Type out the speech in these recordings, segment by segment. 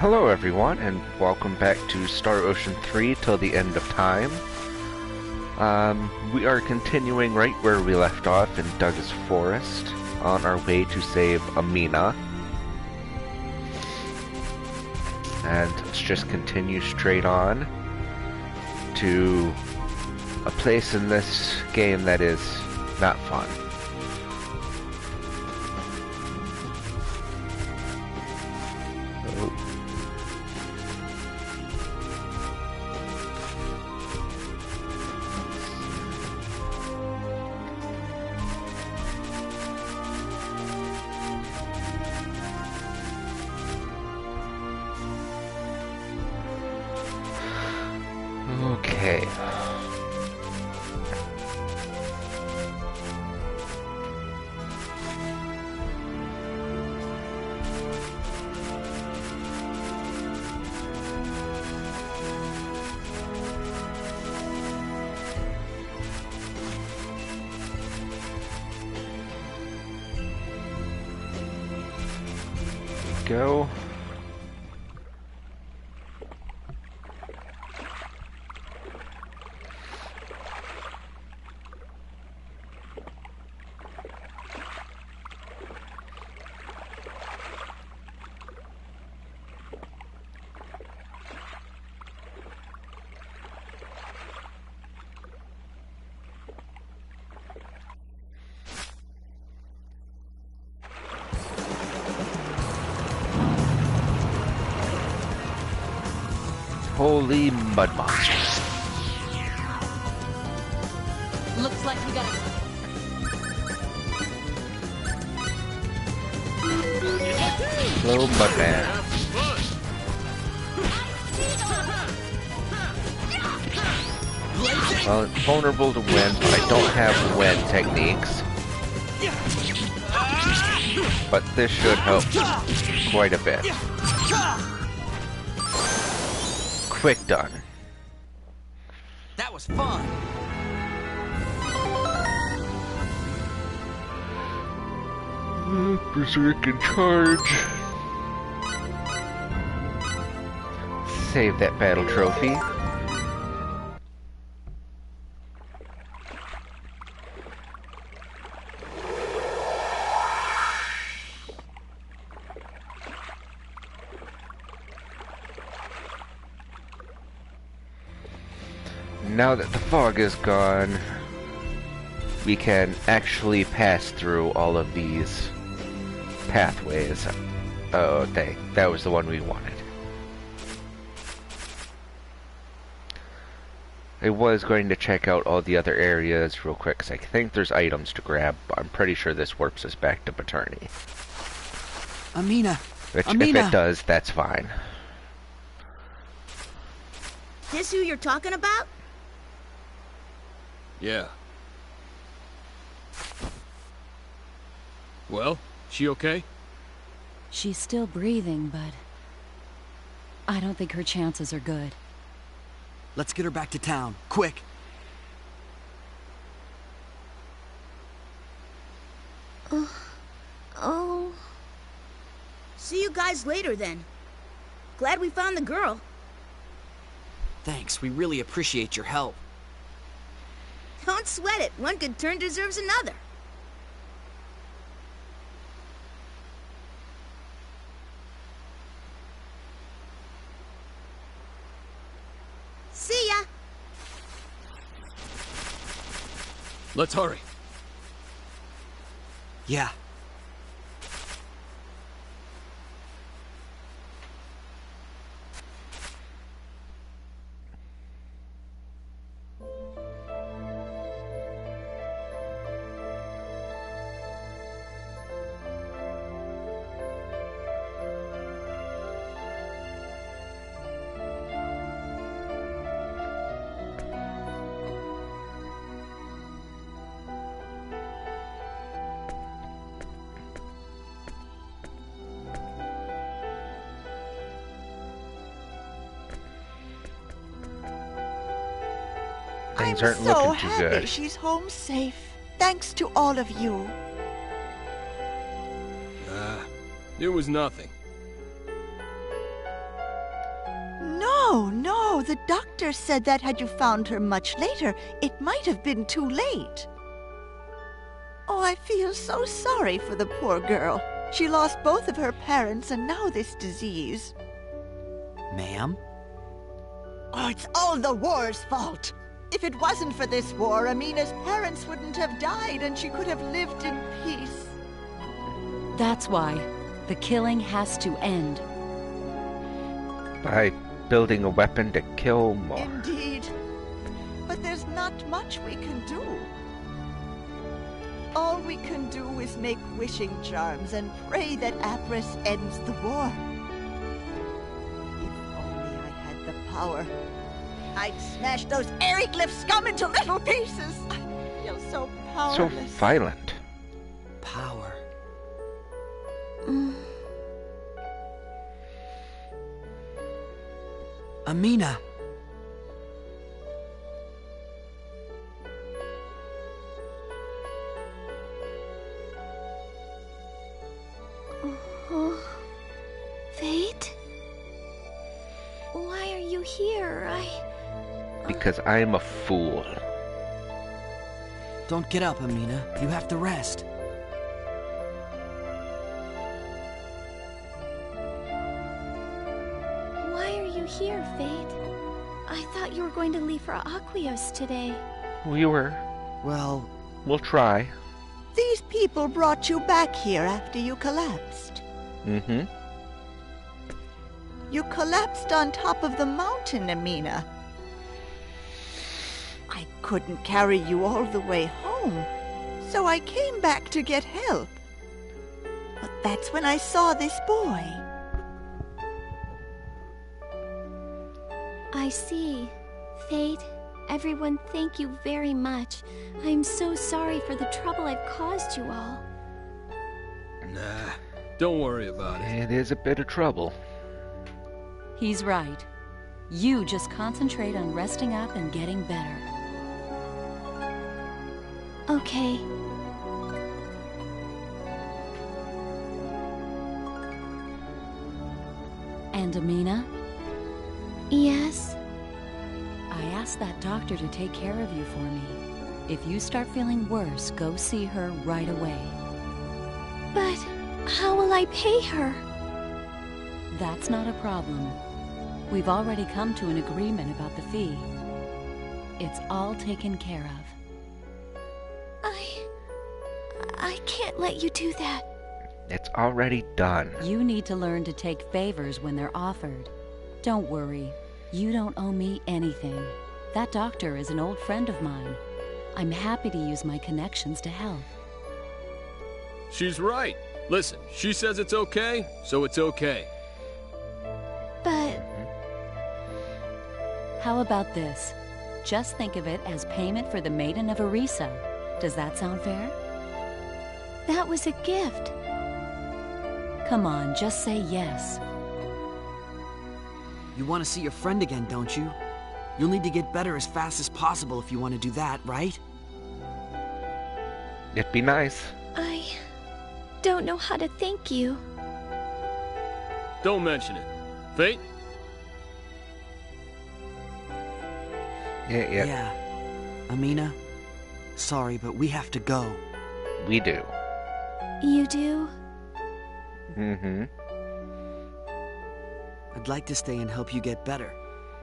Hello everyone, and welcome back to Star Ocean 3 Till the End of Time. We are continuing right where we left off in Doug's Forest, on our way to save Amina. And let's just continue straight on to a place in this game that is not fun. Okay. Go. Holy mud monsters. Looks like we got Hello, Mudman. Well, it's vulnerable to wind, but I don't have wind techniques. But this should help quite a bit. Quick done. That was fun. Berserk in charge. Save that battle trophy. Now that the fog is gone, we can actually pass through all of these pathways. Oh, dang. That was the one we wanted. I was going to check out all the other areas real quick, because I think there's items to grab, but I'm pretty sure this warps us back to Paterni. Amina! Which, Amina! if it does, that's fine. This who you're talking about? Yeah. Well, she okay? She's still breathing, but I don't think her chances are good. Let's get her back to town, quick! Oh. See you guys later then. Glad we found the girl. Thanks, we really appreciate your help. Don't sweat it. One good turn deserves another. See ya. Let's hurry. Yeah. Things I'm aren't so looking too happy good. she's home safe. Thanks to all of you. It was nothing. No, no, the doctor said that had you found her much later, it might have been too late. Oh, I feel so sorry for the poor girl. She lost both of her parents and now this disease. Ma'am? Oh, it's all the war's fault. If it wasn't for this war, Amina's parents wouldn't have died and she could have lived in peace. That's why. The killing has to end. By building a weapon to kill more. Indeed. But there's not much we can do. All we can do is make wishing charms and pray that Apris ends the war. If only I had the power, I'd smash those Eriglyph scum into little pieces. I feel so powerless. So violent. Power. Amina! Fate? Why are you here? Because I am a fool. Don't get up, Amina. You have to rest. Why are you here, Fate? I thought you were going to leave for Aquios today. We were. Well, We'll try. These people brought you back here after you collapsed. Mm-hmm. You collapsed on top of the mountain, Amina. I couldn't carry you all the way home, so I came back to get help. But that's when I saw this boy. I see. Fate, everyone, thank you very much. I'm so sorry for the trouble I've caused you all. Nah, don't worry about it. It is a bit of trouble. He's right. You just concentrate on resting up and getting better. Okay. And Amina? Yes? I asked that doctor to take care of you for me. If you start feeling worse, go see her right away. But how will I pay her? That's not a problem. We've already come to an agreement about the fee. It's all taken care of. I can't let you do that. It's already done. You need to learn to take favors when they're offered. Don't worry. You don't owe me anything. That doctor is an old friend of mine. I'm happy to use my connections to help. She's right. Listen, she says it's okay, so it's okay. But How about this? Just think of it as payment for the Maiden of Arisa. Does that sound fair? that was a gift. Come on, just say yes. you want to see your friend again, don't you? You'll need to get better as fast as possible if you want to do that, right? It'd be nice. I don't know how to thank you. Don't mention it. Fate? Yeah, Yeah. Amina, sorry, but we have to go. we do. You do? Mm-hmm. I'd like to stay and help you get better,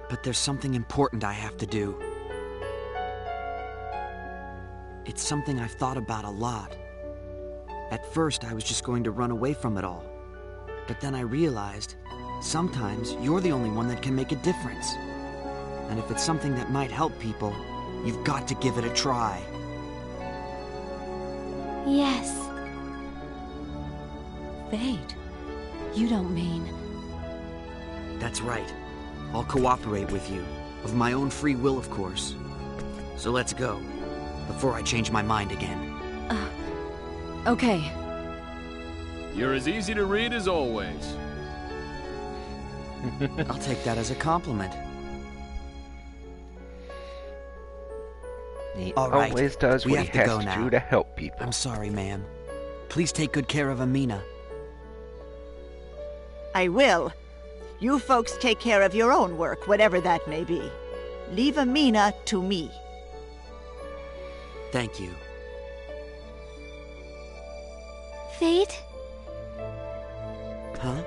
but there's something important I have to do. It's something I've thought about a lot. At first, I was just going to run away from it all. But then I realized, sometimes you're the only one that can make a difference. And if it's something that might help people, you've got to give it a try. Yes. Fate, you don't mean... That's right. I'll cooperate with you. Of my own free will, of course. So let's go, before I change my mind again. Okay. You're as easy to read as always. I'll take that as a compliment. He All right, always does we what have he to has go to now. do to help people. I'm sorry, ma'am. Please take good care of Amina. I will. You folks take care of your own work, whatever that may be. Leave Amina to me. Thank you. Fate, Huh?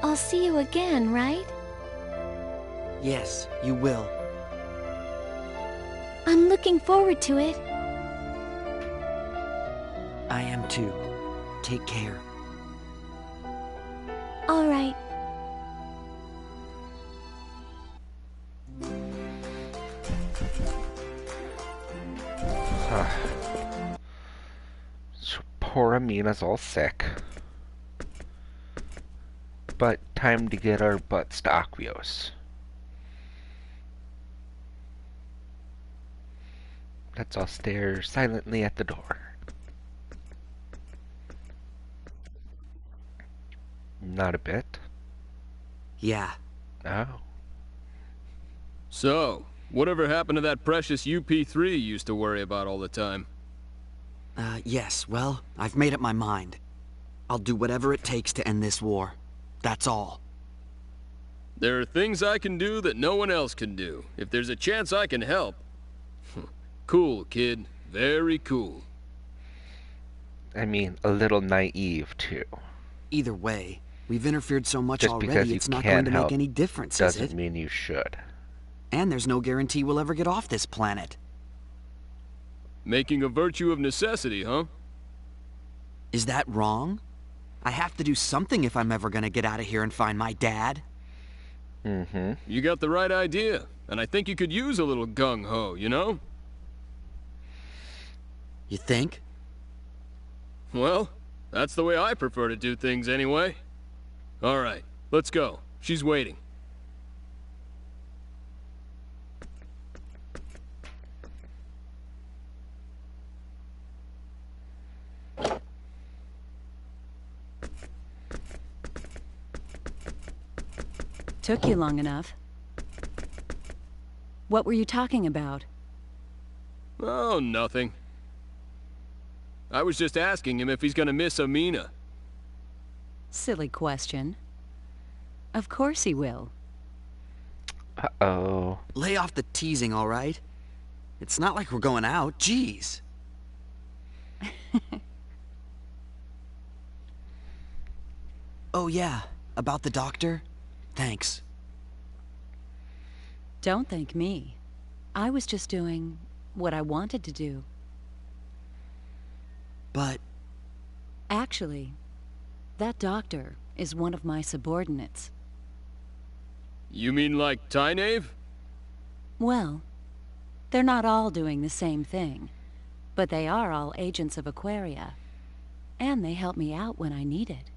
I'll see you again, right? Yes, you will. I'm looking forward to it. I am too. Take care. All right. So poor Amina's all sick. But time to get our butts to Aquios. Let's all stare silently at the door. Not a bit. Yeah. Oh. So, whatever happened to that precious UP3 you used to worry about all the time? Yes, well, I've made up my mind. I'll do whatever it takes to end this war. That's all. There are things I can do that no one else can do. If there's a chance I can help. Cool, kid. Very cool. I mean, a little naive, too. Either way, we've interfered so much Just because already, you it's not can going to help make any difference, is doesn't it? mean you should. And there's no guarantee we'll ever get off this planet. Making a virtue of necessity, huh? Is that wrong? I have to do something if I'm ever going to get out of here and find my dad. Mm-hmm. You got the right idea. And I think you could use a little gung-ho, you know? You think? Well, that's the way I prefer to do things anyway. All right, let's go. She's waiting. Took you long enough. What were you talking about? Oh, nothing. I was just asking him if he's gonna miss Amina. Silly question. Of course he will. Uh-oh. Lay off the teasing, all right? It's not like we're going out. Jeez. Oh, yeah. About the doctor? Thanks. Don't thank me. I was just doing what I wanted to do. But... Actually, that doctor is one of my subordinates. You mean like Tynaeve? Well, they're not all doing the same thing, but they are all agents of Aquaria, and they help me out when I need it.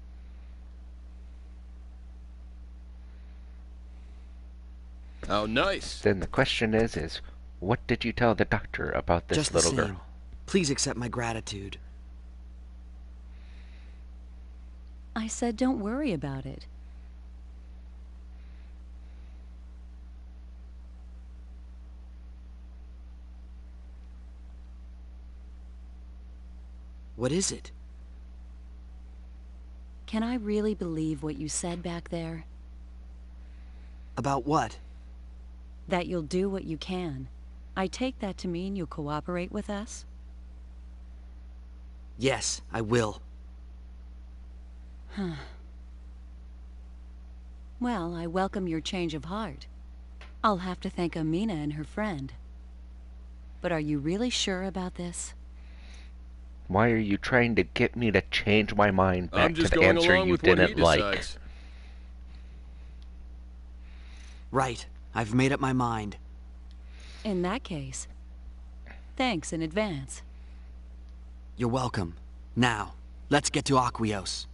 How nice. Then the question is what did you tell the doctor about this just the little same. girl? Please accept my gratitude. I said don't worry about it. What is it? Can I really believe what you said back there? About what? That you'll do what you can. I take that to mean you'll cooperate with us? Yes, I will. Well, I welcome your change of heart. I'll have to thank Amina and her friend. But are you really sure about this? Why are you trying to get me to change my mind I'm back to just the going answer along you with what he didn't like? decides. Right. I've made up my mind. In that case, thanks in advance. You're welcome. Now, let's get to Aquios.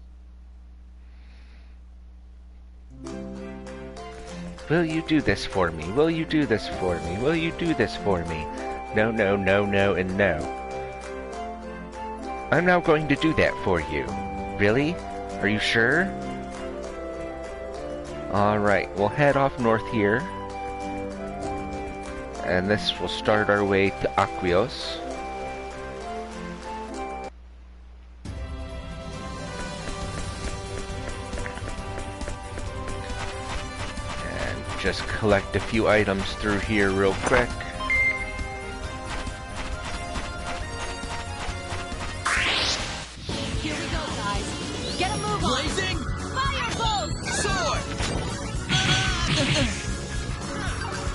Will you do this for me? Will you do this for me? Will you do this for me? No, no, no, no, and no. I'm now going to do that for you. Really? Are you sure? Alright, we'll head off north here. And this will start our way to Aquios. just collect a few items through here real quick. Here we go, guys. Get a move on. Blazing Firebolt! sword!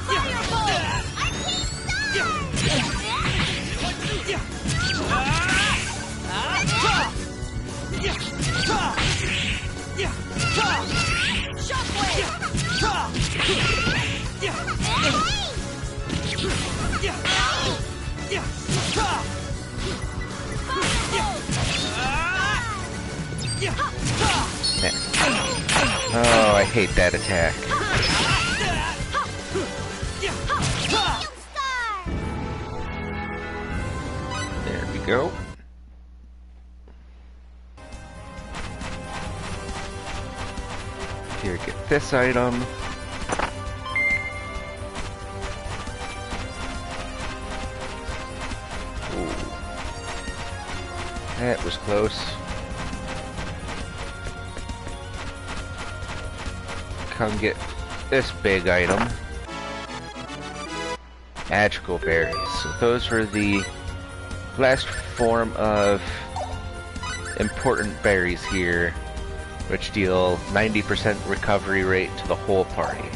Firebolt! I Oh, I hate that attack. There we go. Here, get this item. Ooh. That was close. Come get this big item. Magical berries. So those were the last form of important berries here, which deal 90% recovery rate to the whole party.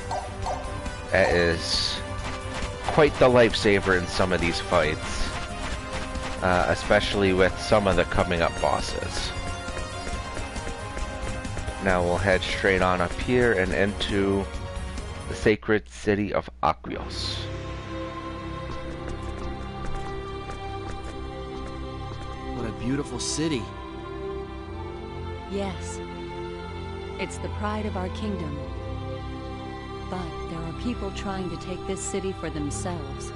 That is quite the lifesaver in some of these fights, especially with some of the coming up bosses. Now we'll head straight on up here and into the sacred city of Aquios. What a beautiful city. Yes. It's the pride of our kingdom. But there are people trying to take this city for themselves.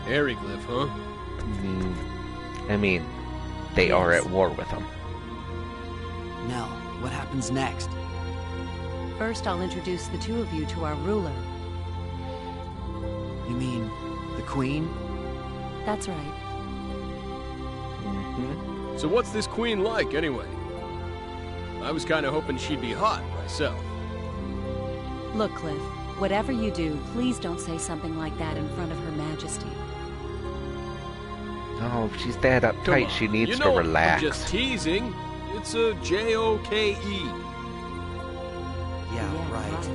Aryglyph, huh? I mean, they are Yes. at war with them. Nell, what happens next? First, I'll introduce the two of you to our ruler. You mean the queen? That's right. So what's this queen like, anyway? I was kind of hoping she'd be hot, myself. Look, Cliff, whatever you do, please don't say something like that in front of Her Majesty. Oh, if she's that Come uptight, on, she needs you to know relax. I'm just teasing. It's a J-O-K-E. Yeah, right.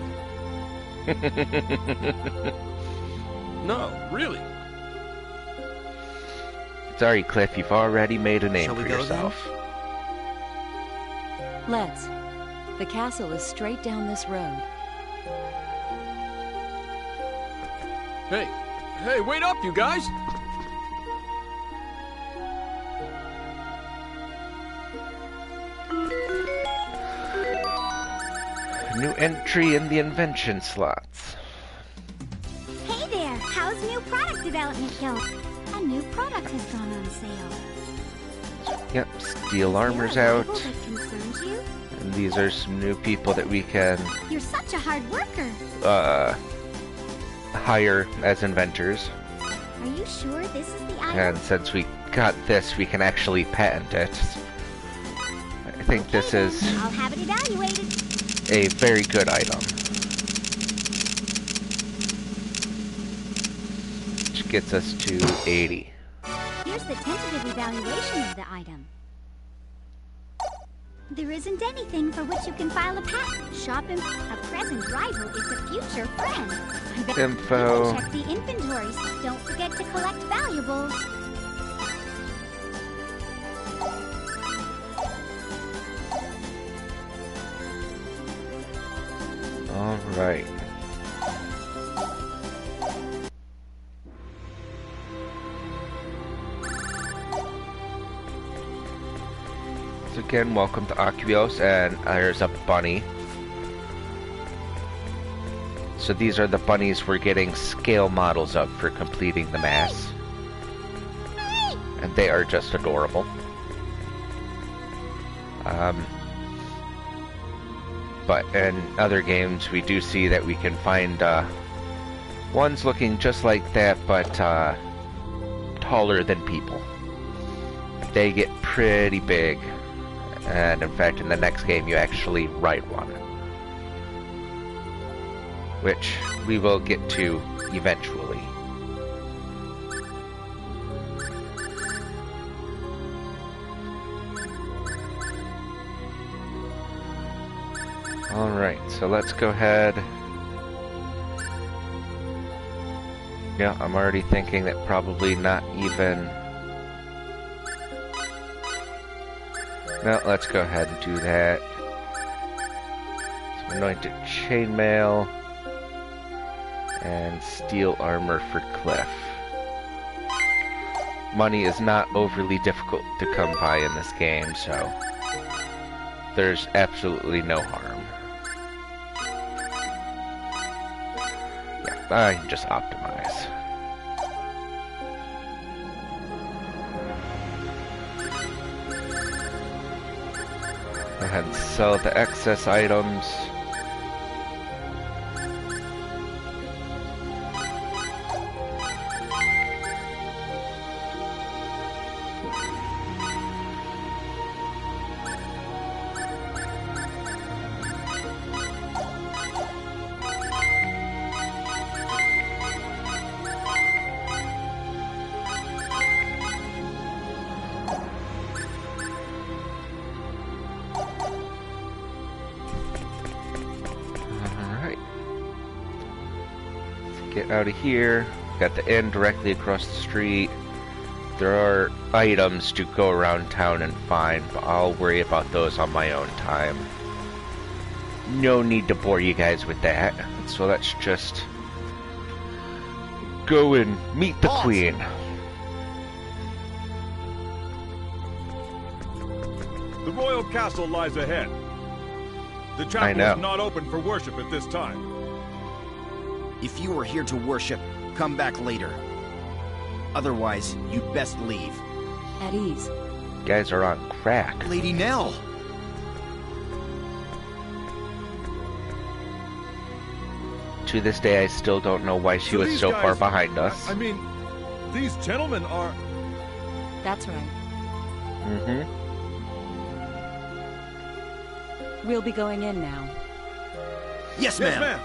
No, really. Sorry, Cliff, you've already made a name Shall we for go, yourself. Let's. The castle is straight down this road. Hey, wait up, you guys! New entry in the invention slots. Hey there, how's new product development going? A new product has gone on sale. Yep, steel armor's Is there a out. rival that concerns you? And these are some new people that we can You're such a hard worker. hire as inventors. Are you sure this is the item? And since we got this, we can actually patent it. I think Okay, this is then, I'll have it evaluated. a very good item. Which gets us to 80. Here's the tentative evaluation of the item. There isn't anything for which you can file a patent. Shop a present rival is a future friend. I bet Info. you can check the inventories. Don't forget to collect valuables. Alright. So again, welcome to Aquios, and there's a bunny. So these are the bunnies we're getting scale models of for completing the mass. And they are just adorable. But in other games, we do see that we can find ones looking just like that, but taller than people. They get pretty big, and in fact, in the next game, you actually ride one. which we will get to eventually. Alright, so let's go ahead. Yeah, I'm already thinking that probably not even... No, let's go ahead and do that. So anointed chainmail and steel armor for Cliff. Money is not overly difficult to come by in this game, so there's absolutely no harm. Yeah, I can just optimize. Go ahead and sell the excess items. Get out of here. Got the inn directly across the street. There are items to go around town and find, but I'll worry about those on my own time. No need to bore you guys with that. So let's just go and meet the Queen. The royal castle lies ahead. The chapel is not open for worship at this time. If you are here to worship, come back later. Otherwise, you'd best leave. At ease. You guys are on crack. Lady Nell! To this day, I still don't know why she was so far behind us. I mean, these gentlemen are... That's right. Mm-hmm. We'll be going in now. Yes, ma'am. Yes, ma'am.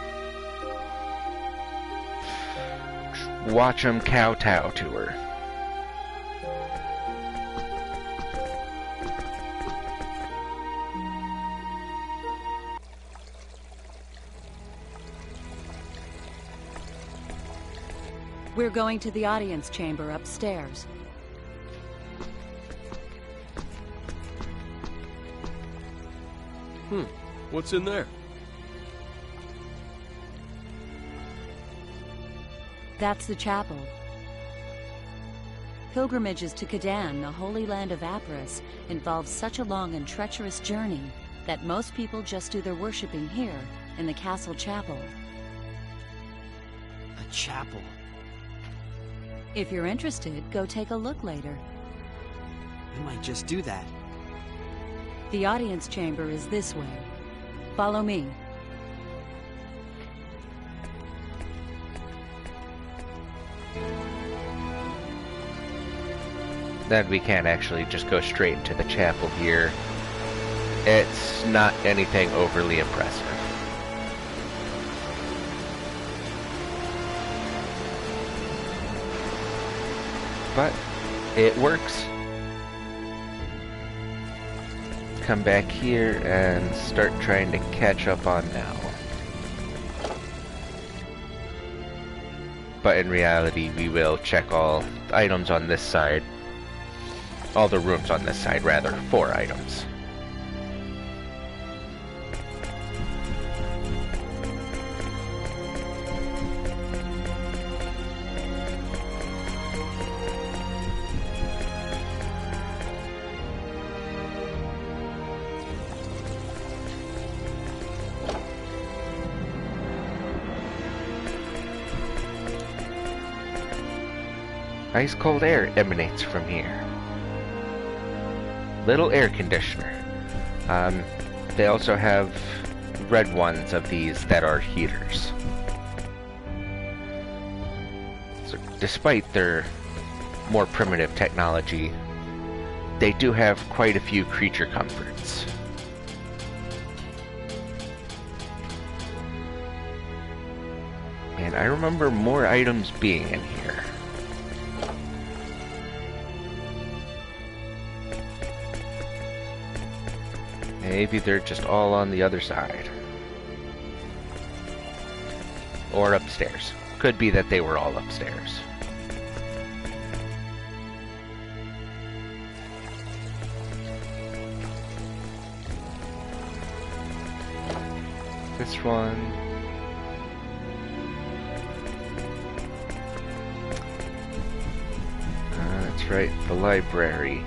Watch them kowtow to her. We're going to the audience chamber upstairs. What's in there? That's the chapel. Pilgrimages to Kadan, the holy land of Apris, involve such a long and treacherous journey that most people just do their worshipping here in the castle chapel. A chapel? If you're interested, go take a look later. I might just do that. The audience chamber is this way. Follow me. Then we can't actually just go straight into the chapel here. It's not anything overly impressive. But it works. Come back here and start trying to catch up on now. But in reality, we will check all the items on this side. All the rooms on this side, rather. 4 items. Ice cold air emanates from here. Little air conditioner. They also have red ones of these that are heaters. So despite their more primitive technology, they do have quite a few creature comforts. And I remember more items being in here. Maybe they're just all on the other side. Or upstairs. Could be that they were all upstairs. This one. That's right, the library.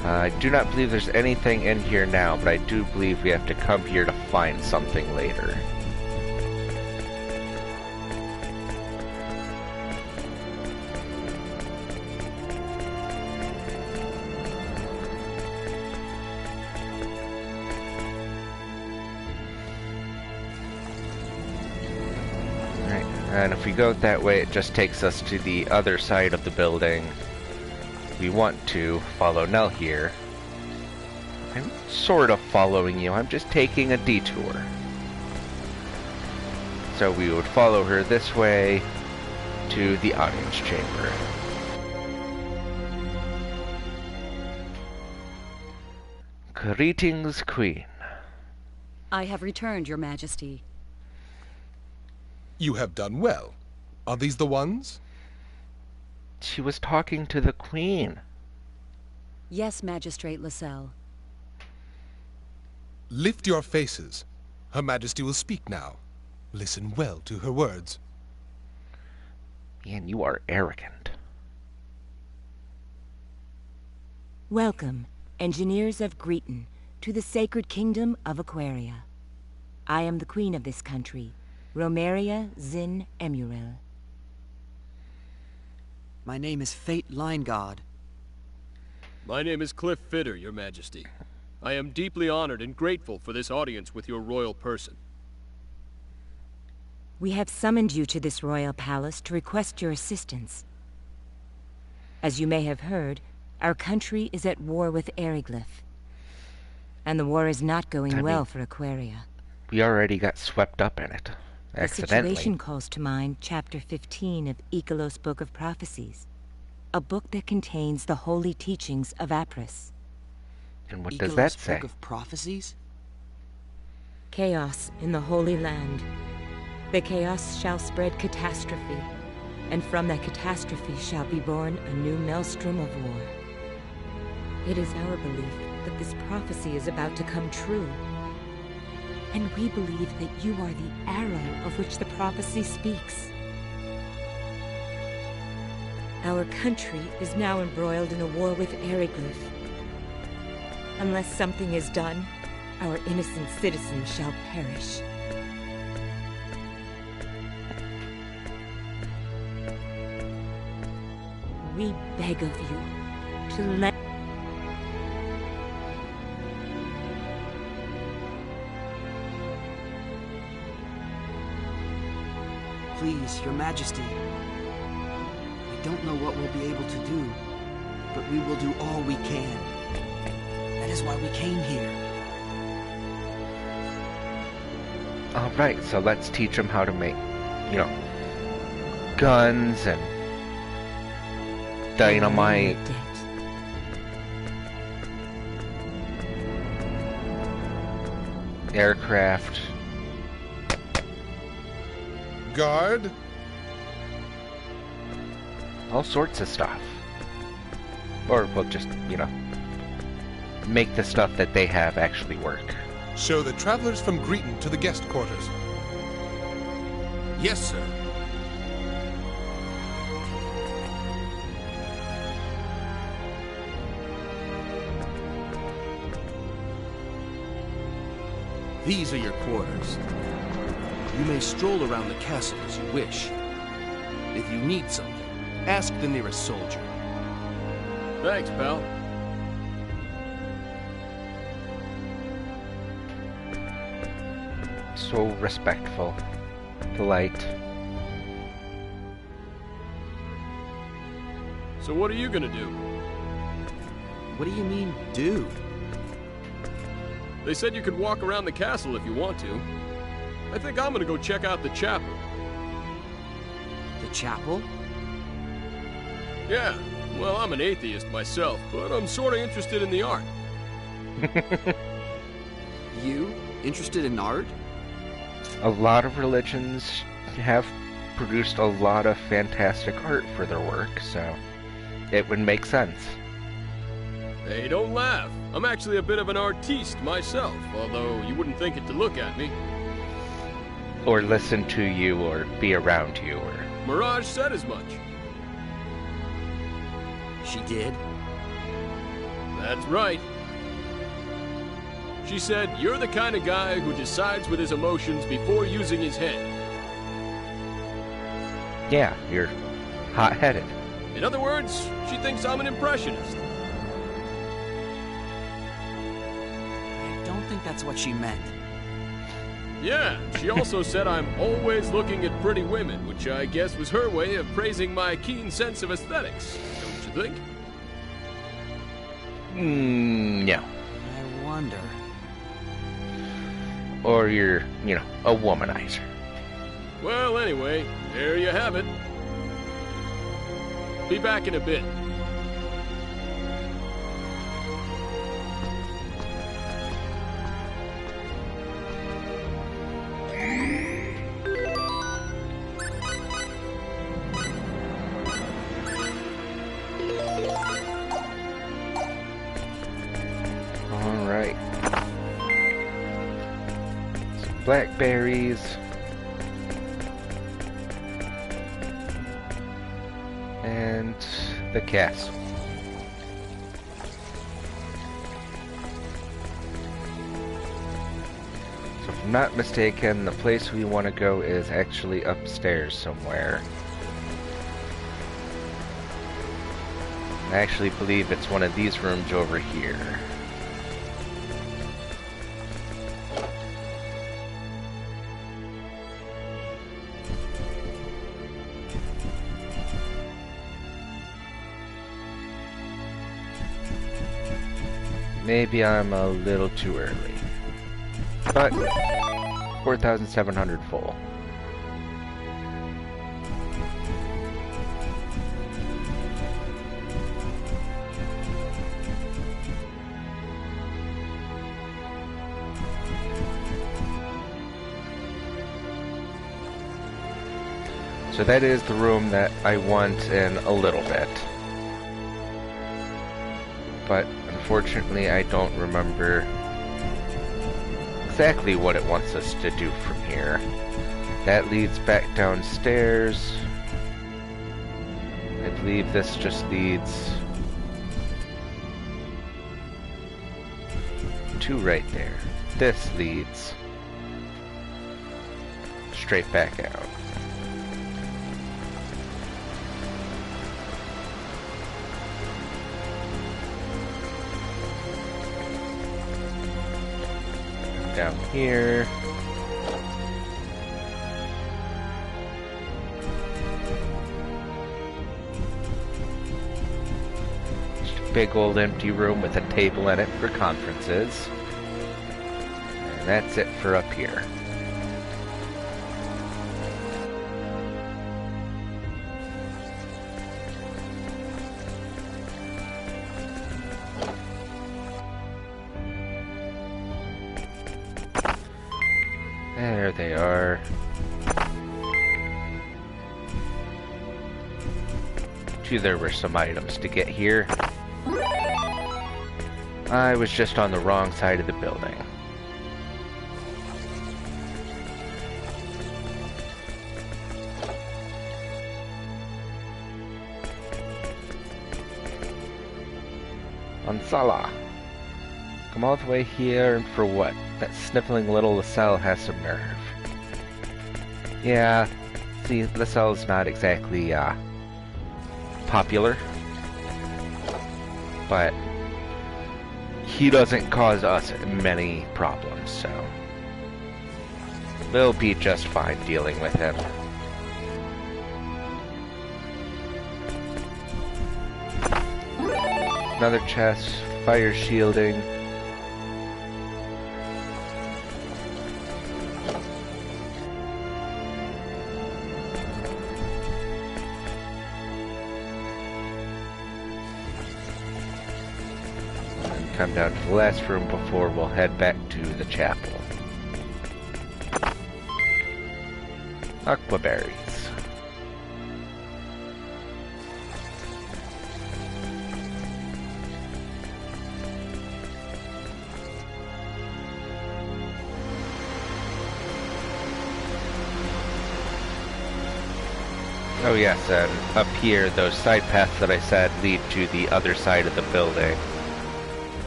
I do not believe there's anything in here now, but I do believe we have to come here to find something later. Alright, and if we go that way, it just takes us to the other side of the building. We want to follow Nell here. I'm sort of following you, I'm just taking a detour. So we would follow her this way to the audience chamber. Greetings, Queen. I have returned, Your Majesty. You have done well. Are these the ones? She was talking to the Queen. Yes, Magistrate Lascelles. Lift your faces. Her Majesty will speak now. Listen well to her words. Man, you are arrogant. Welcome, engineers of Greeton, to the sacred kingdom of Aquaria. I am the queen of this country, Romeria Zin Emurel. My name is Fate Line God. My name is Cliff Fitter, Your Majesty. I am deeply honored and grateful for this audience with your royal person. We have summoned you to this royal palace to request your assistance. As you may have heard, our country is at war with Eriglyph. And the war is not going well for Aquaria. We already got swept up in it. Accidentally. The situation calls to mind Chapter 15 of Ikelos' Book of Prophecies, a book that contains the holy teachings of Apris. And what does that say? Book of Prophecies? Chaos in the Holy Land. The chaos shall spread catastrophe, and from that catastrophe shall be born a new maelstrom of war. It is our belief that this prophecy is about to come true. And we believe that you are the arrow of which the prophecy speaks. Our country is now embroiled in a war with Eriglyph. Unless something is done, our innocent citizens shall perish. We beg of you to let... Please, Your Majesty. I don't know what we'll be able to do, but we will do all we can. That is why we came here. Alright, so let's teach them how to make, you know, guns and dynamite. Aircraft. Guard? All sorts of stuff. Or we'll just, you know, make the stuff that they have actually work. Show the travelers from Greeton to the guest quarters. Yes, sir. These are your quarters. You may stroll around the castle as you wish. If you need something, ask the nearest soldier. Thanks, pal. So respectful, polite. So what are you gonna do? What do you mean, do? They said you could walk around the castle if you want to. I think I'm gonna go check out the chapel. The chapel? Yeah, well, I'm an atheist myself, but I'm sorta interested in the art. You? Interested in art? A lot of religions have produced a lot of fantastic art for their work, so it would make sense. Hey, don't laugh. I'm actually a bit of an artiste myself, although you wouldn't think it to look at me. Or listen to you, or be around you, or... Mirage said as much. She did? That's right. She said, you're the kind of guy who decides with his emotions before using his head. Yeah, you're hot-headed. In other words, she thinks I'm an impressionist. I don't think that's what she meant. Yeah, she also said I'm always looking at pretty women, which I guess was her way of praising my keen sense of aesthetics, don't you think? No. I wonder... Or you're, a womanizer. Well, anyway, there you have it. Be back in a bit. Alright. Blackberries. And the castle. So if I'm not mistaken, the place we want to go is actually upstairs somewhere. I actually believe it's one of these rooms over here. Maybe I'm a little too early. But 4,700 full. So that is the room that I want in a little bit. But unfortunately, I don't remember exactly what it wants us to do from here. That leads back downstairs. I believe this just leads to right there. This leads straight back out. Down here. Just a big old empty room with a table in it for conferences. And that's it for up here. There they are. Gee, there were some items to get here. I was just on the wrong side of the building. Ansala. Come all the way here, and for what? That sniffling little Lascelles has some nerve. Yeah, see, Lascelles not exactly, popular. But he doesn't cause us many problems, so we'll be just fine dealing with him. Another chest, fire shielding. come down to the last room before we'll head back to the chapel. Aquaberries. Oh yes, and up here, those side paths that I said lead to the other side of the building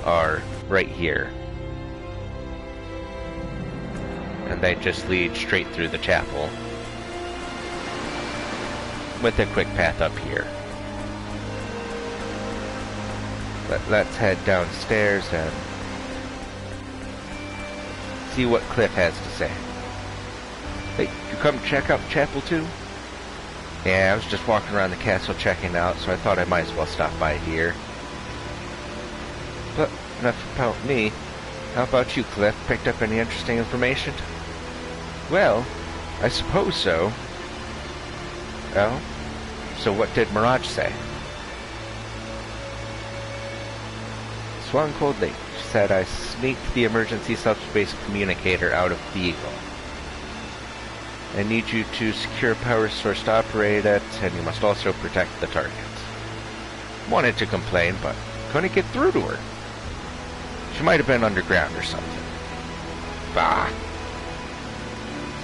are right here. And they just lead straight through the chapel, with a quick path up here. Let's head downstairs and see what Cliff has to say. Hey, you come check out the chapel too? Yeah, I was just walking around the castle checking out, so I thought I might as well stop by here. But enough about me. How about you, Cliff? Picked up any interesting information? Well, I suppose so. Oh? So what did Mirage say? Swung coldly. She said I sneaked the emergency subspace communicator out of the Eagle. I need you to secure a power source to operate it, and you must also protect the target. Wanted to complain, but couldn't get through to her. She might have been underground or something. Bah!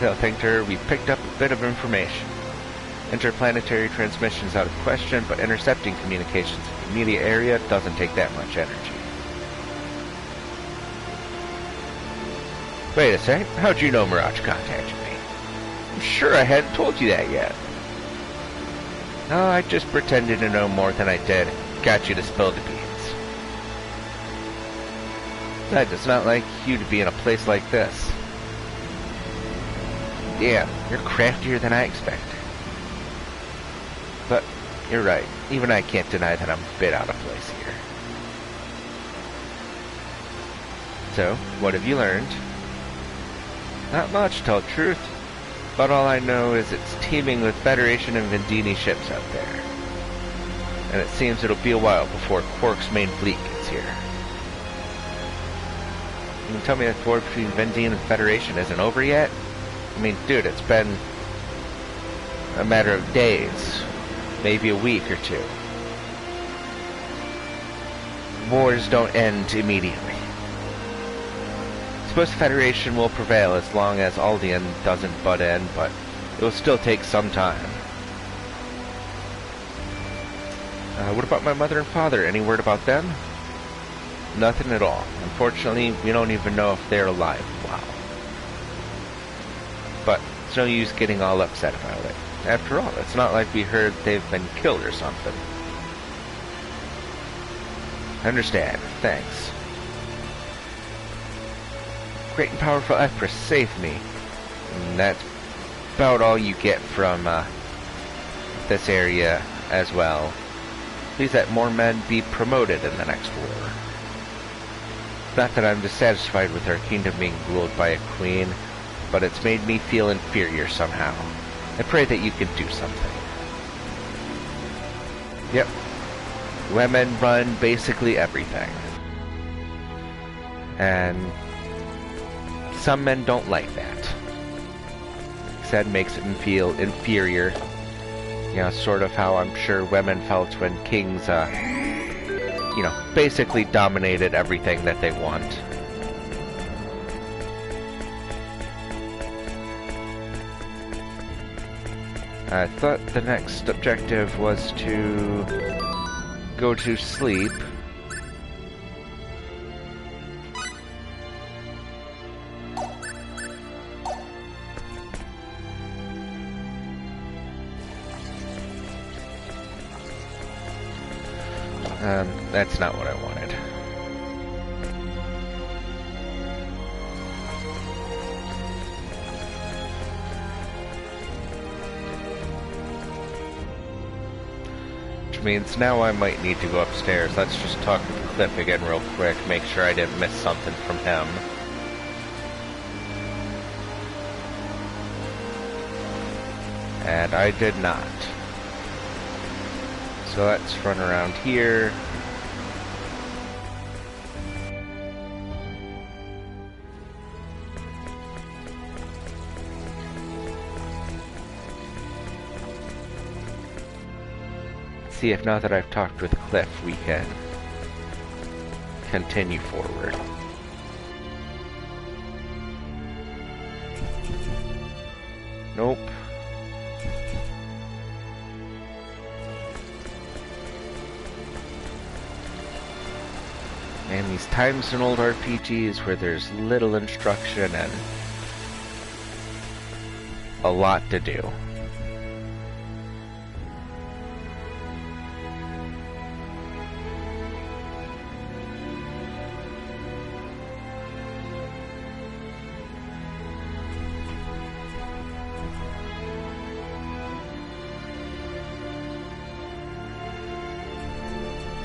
They'll think to her we picked up a bit of information. Interplanetary transmissions out of question, but intercepting communications in the immediate area doesn't take that much energy. Wait a sec, how'd you know Mirage contacted me? I'm sure I hadn't told you that yet. No, I just pretended to know more than I did. Got you to spill the beans. That does not like you to be in a place like this. Yeah, you're craftier than I expected. But, you're right. Even I can't deny that I'm a bit out of place here. So, what have you learned? Not much, to tell the truth. But all I know is it's teeming with Federation and Vendini ships out there. And it seems it'll be a while before Quark's main fleet gets here. You can tell me that the war between Vendine and Federation isn't over yet? I mean, dude, it's been a matter of days. Maybe a week or two. Wars don't end immediately. I suppose the Federation will prevail as long as Aldean doesn't butt in, but it will still take some time. What about my mother and father? Any word about them? Nothing at all. Unfortunately, we don't even know if they're alive. Wow. But it's no use getting all upset about it. After all, it's not like we heard they've been killed or something. I understand. Thanks. Great and powerful Empress saved me. And that's about all you get from this area as well. Please let more men be promoted in the next war. Not that I'm dissatisfied with our kingdom being ruled by a queen, but it's made me feel inferior somehow. I pray that you can do something. Yep. Women run basically everything. And some men don't like that. Said makes them feel inferior. You know, sort of how I'm sure women felt when kings, you know, basically dominated everything that they want. I thought the next objective was to go to sleep. That's not what I wanted. Which means now I might need to go upstairs. Let's just talk with Cliff again real quick, make sure I didn't miss something from him. And I did not. So let's run around here. see if now that I've talked with Cliff, we can continue forward. Nope. And these times in old RPGs where there's little instruction and a lot to do.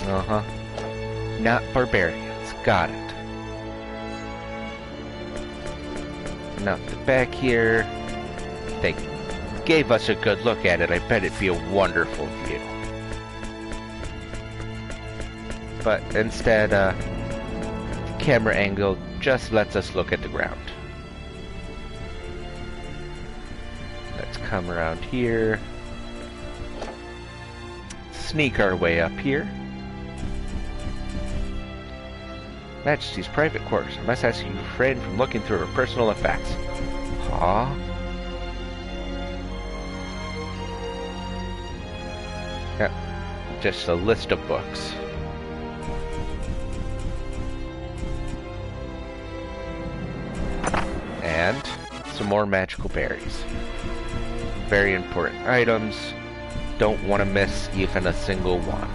Uh-huh. Not barbarians. Got it. Now, the back here, they gave us a good look at it. I bet it'd be a wonderful view. But instead, the camera angle just lets us look at the ground. Let's come around here. Sneak our way up here. Majesty's private quarters. I must ask you to refrain from looking through her personal effects. Huh? Yeah, just a list of books. And some more magical berries. Very important items. Don't want to miss even a single one.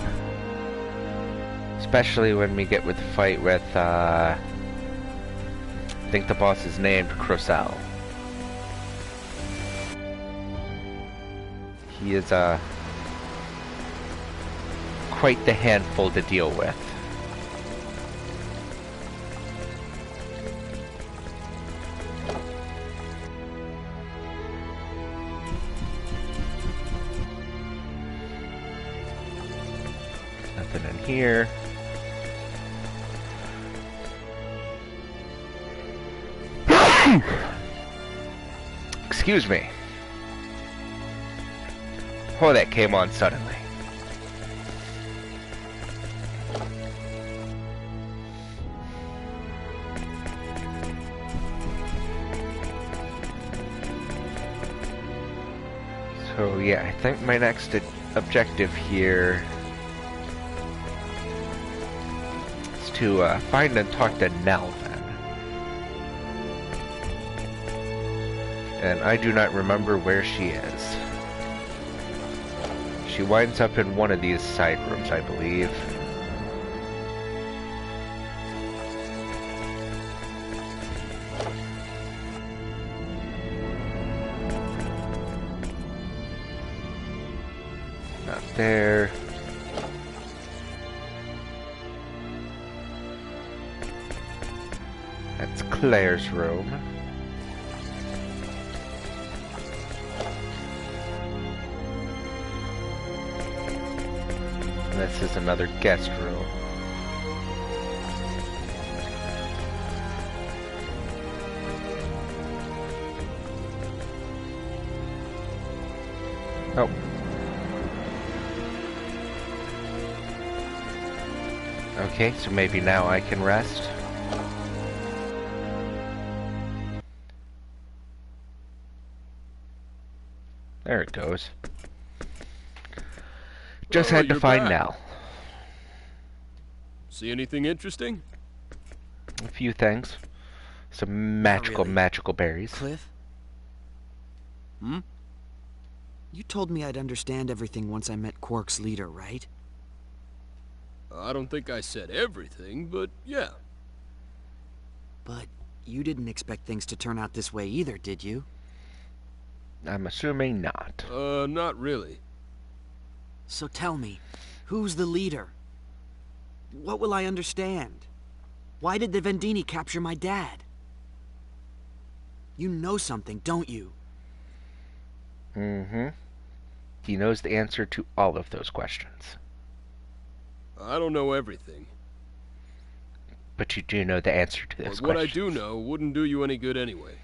Especially when we get with the fight with, I think the boss is named Crocell. He is, quite the handful to deal with. Nothing in here. Excuse me. Oh, that came on suddenly. So yeah, I think my next objective here is to find and talk to Nell. And I do not remember where she is. She winds up in one of these side rooms, I believe. Not there. That's Claire's room. This is another guest room. Oh. Okay, so maybe now I can rest. There it goes. Just had to find Nell. See anything interesting? A few things. Some magical berries. Cliff? Hmm? You told me I'd understand everything once I met Quark's leader, right? I don't think I said everything, but yeah. But you didn't expect things to turn out this way either, did you? I'm assuming not. Not really. So tell me, who's the leader? What will I understand? Why did the Vendini capture my dad? You know something, don't you? Mm-hmm. He knows the answer to all of those questions. I don't know everything. But you do know the answer to those questions. What I do know wouldn't do you any good anyway.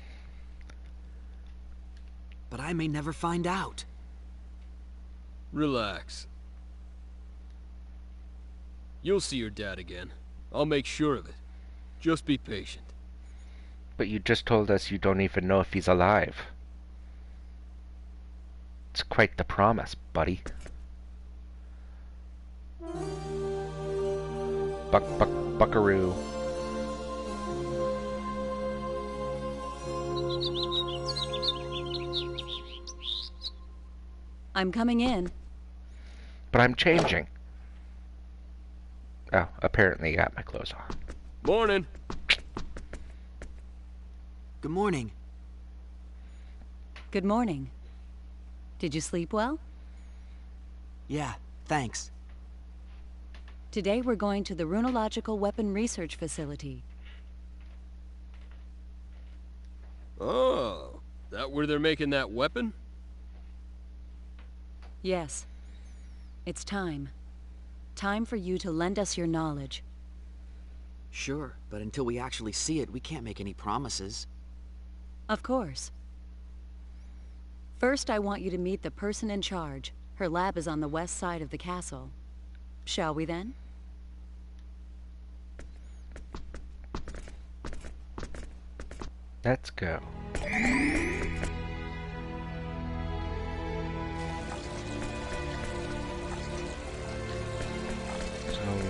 But I may never find out. Relax. You'll see your dad again. I'll make sure of it. Just be patient. But you just told us you don't even know if he's alive. It's quite the promise, buddy. Buckaroo. I'm coming in. But I'm changing. Oh, apparently I got my clothes on. Morning. Good morning. Good morning. Did you sleep well? Yeah, thanks. Today we're going to the Runological Weapon Research Facility. Oh, that where they're making that weapon? Yes. It's time. Time for you to lend us your knowledge. Sure, but until we actually see it, we can't make any promises. Of course. First, I want you to meet the person in charge. Her lab is on the west side of the castle. Shall we then? Let's go. So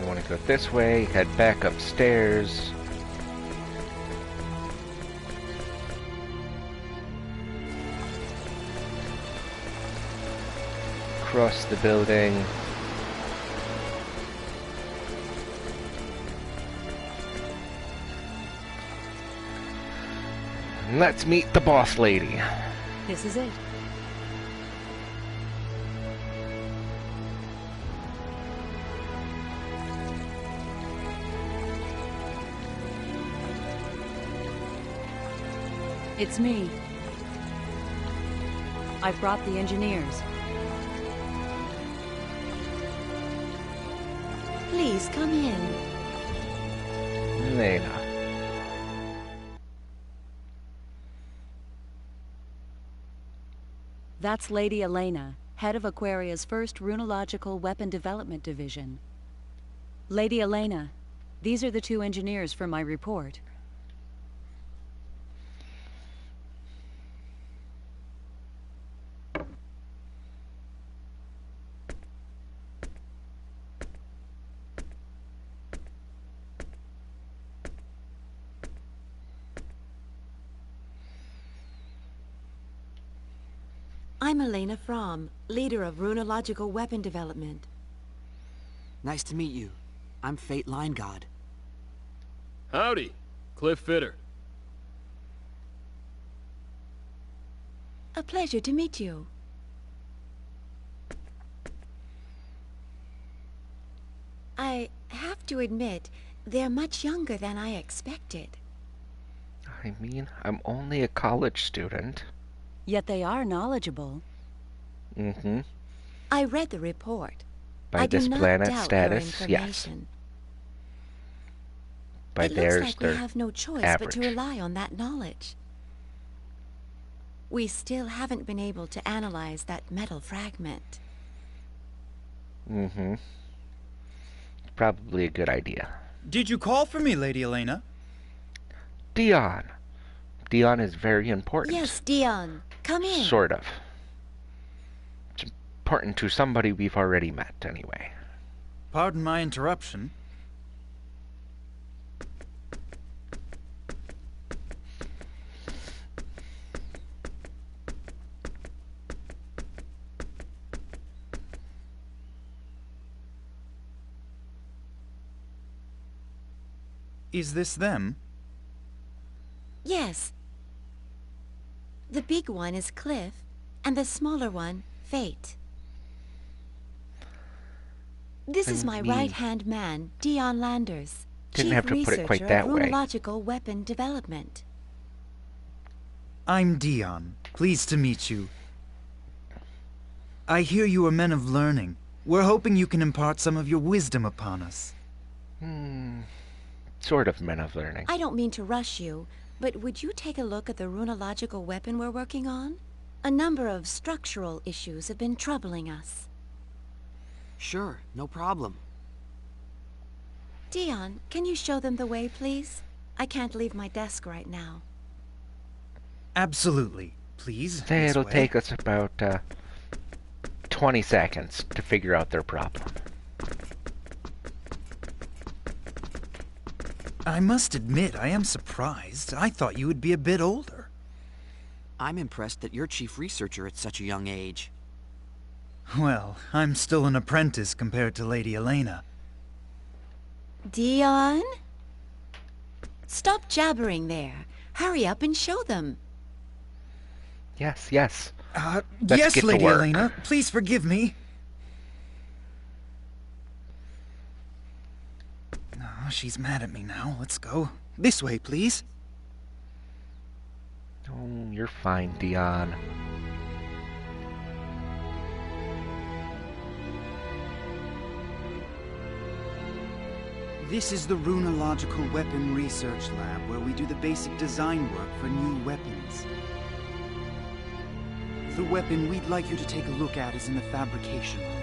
we want to go this way, head back upstairs. Across the building. Let's meet the boss lady. This is it. It's me. I've brought the engineers. Please come in. Elena. That's Lady Elena, head of Aquaria's first Runological Weapon Development Division. Lady Elena, these are the two engineers for my report. I'm Elena Fromm, leader of Runological Weapon Development. Nice to meet you. I'm Fate Line God. Howdy, Cliff Fitter. A pleasure to meet you. I have to admit, they're much younger than I expected. I mean, I'm only a college student. Yet they are knowledgeable. Mm-hmm. I read the report. By this planet status, yes. By theirs, it looks like we have no choice but to rely on that knowledge. We still haven't been able to analyze that metal fragment. Mm-hmm. Probably a good idea. Did you call for me, Lady Elena? Dion. Dion is very important. Yes, Dion. Come in. Sort of. It's important to somebody we've already met, anyway. Pardon my interruption. Is this them? Yes. The big one is Cliff, and the smaller one, Fate. This is my right-hand man, Dion Landers, Didn't have to put it quite that way. Chief Researcher of Runological Weapon Development. I'm Dion. Pleased to meet you. I hear you are men of learning. We're hoping you can impart some of your wisdom upon us. Sort of men of learning. I don't mean to rush you, but would you take a look at the runological weapon we're working on? A number of structural issues have been troubling us. Sure, no problem. Dion, can you show them the way, please? I can't leave my desk right now. Absolutely. Please, Say this it'll way. take us about 20 seconds to figure out their problem. I must admit, I am surprised. I thought you would be a bit older. I'm impressed that you're chief researcher at such a young age. Well, I'm still an apprentice compared to Lady Elena. Dion? Stop jabbering there. Hurry up and show them. Yes, yes. Let's Yes, get to Lady work. Elena. Please forgive me. Oh, she's mad at me now. Let's go. This way, please. Oh, you're fine, Dion. This is the Runological Weapon Research Lab, where we do the basic design work for new weapons. The weapon we'd like you to take a look at is in the fabrication room.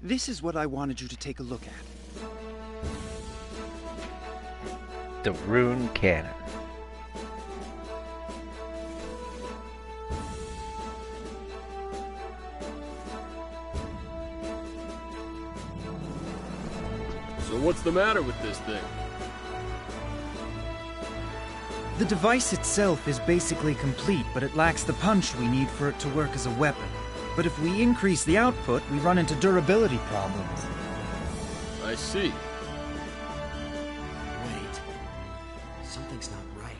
This is what I wanted you to take a look at. The Roon Cannon. So what's the matter with this thing? The device itself is basically complete, but it lacks the punch we need for it to work as a weapon. But if we increase the output, we run into durability problems. I see. Wait. Something's not right.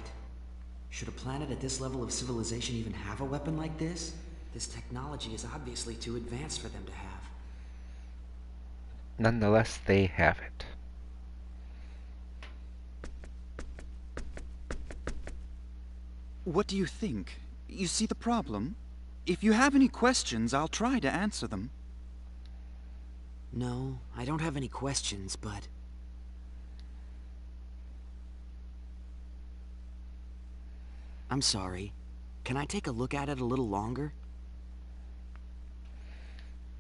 Should a planet at this level of civilization even have a weapon like this? This technology is obviously too advanced for them to have. Nonetheless, they have it. What do you think? You see the problem? If you have any questions, I'll try to answer them. No, I don't have any questions, but... I'm sorry. Can I take a look at it a little longer?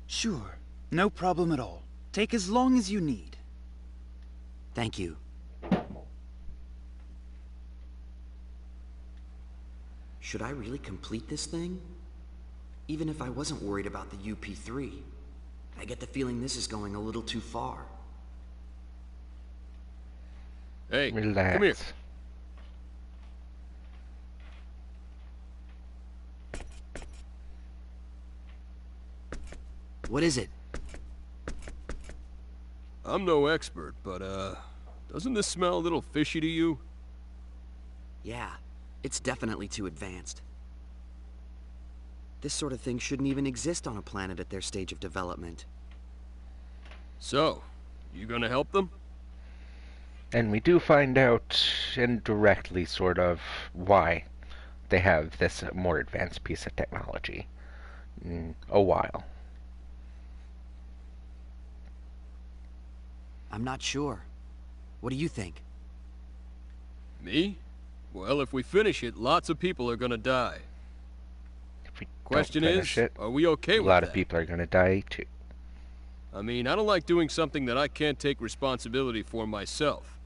Sure. No problem at all. Take as long as you need. Thank you. Should I really complete this thing? Even if I wasn't worried about the UP3, I get the feeling this is going a little too far. Hey, Relax. come here. What is it? I'm no expert, but, doesn't this smell a little fishy to you? Yeah, it's definitely too advanced. This sort of thing shouldn't even exist on a planet at their stage of development. So, you gonna help them? And we do find out indirectly, sort of, why they have this more advanced piece of technology in a while. I'm not sure. What do you think? Me? Well, if we finish it, lots of people are gonna die. If we Question don't is, finish it, are we okay a with lot that? of people are going to die too. I mean, I don't like doing something that I can't take responsibility for myself.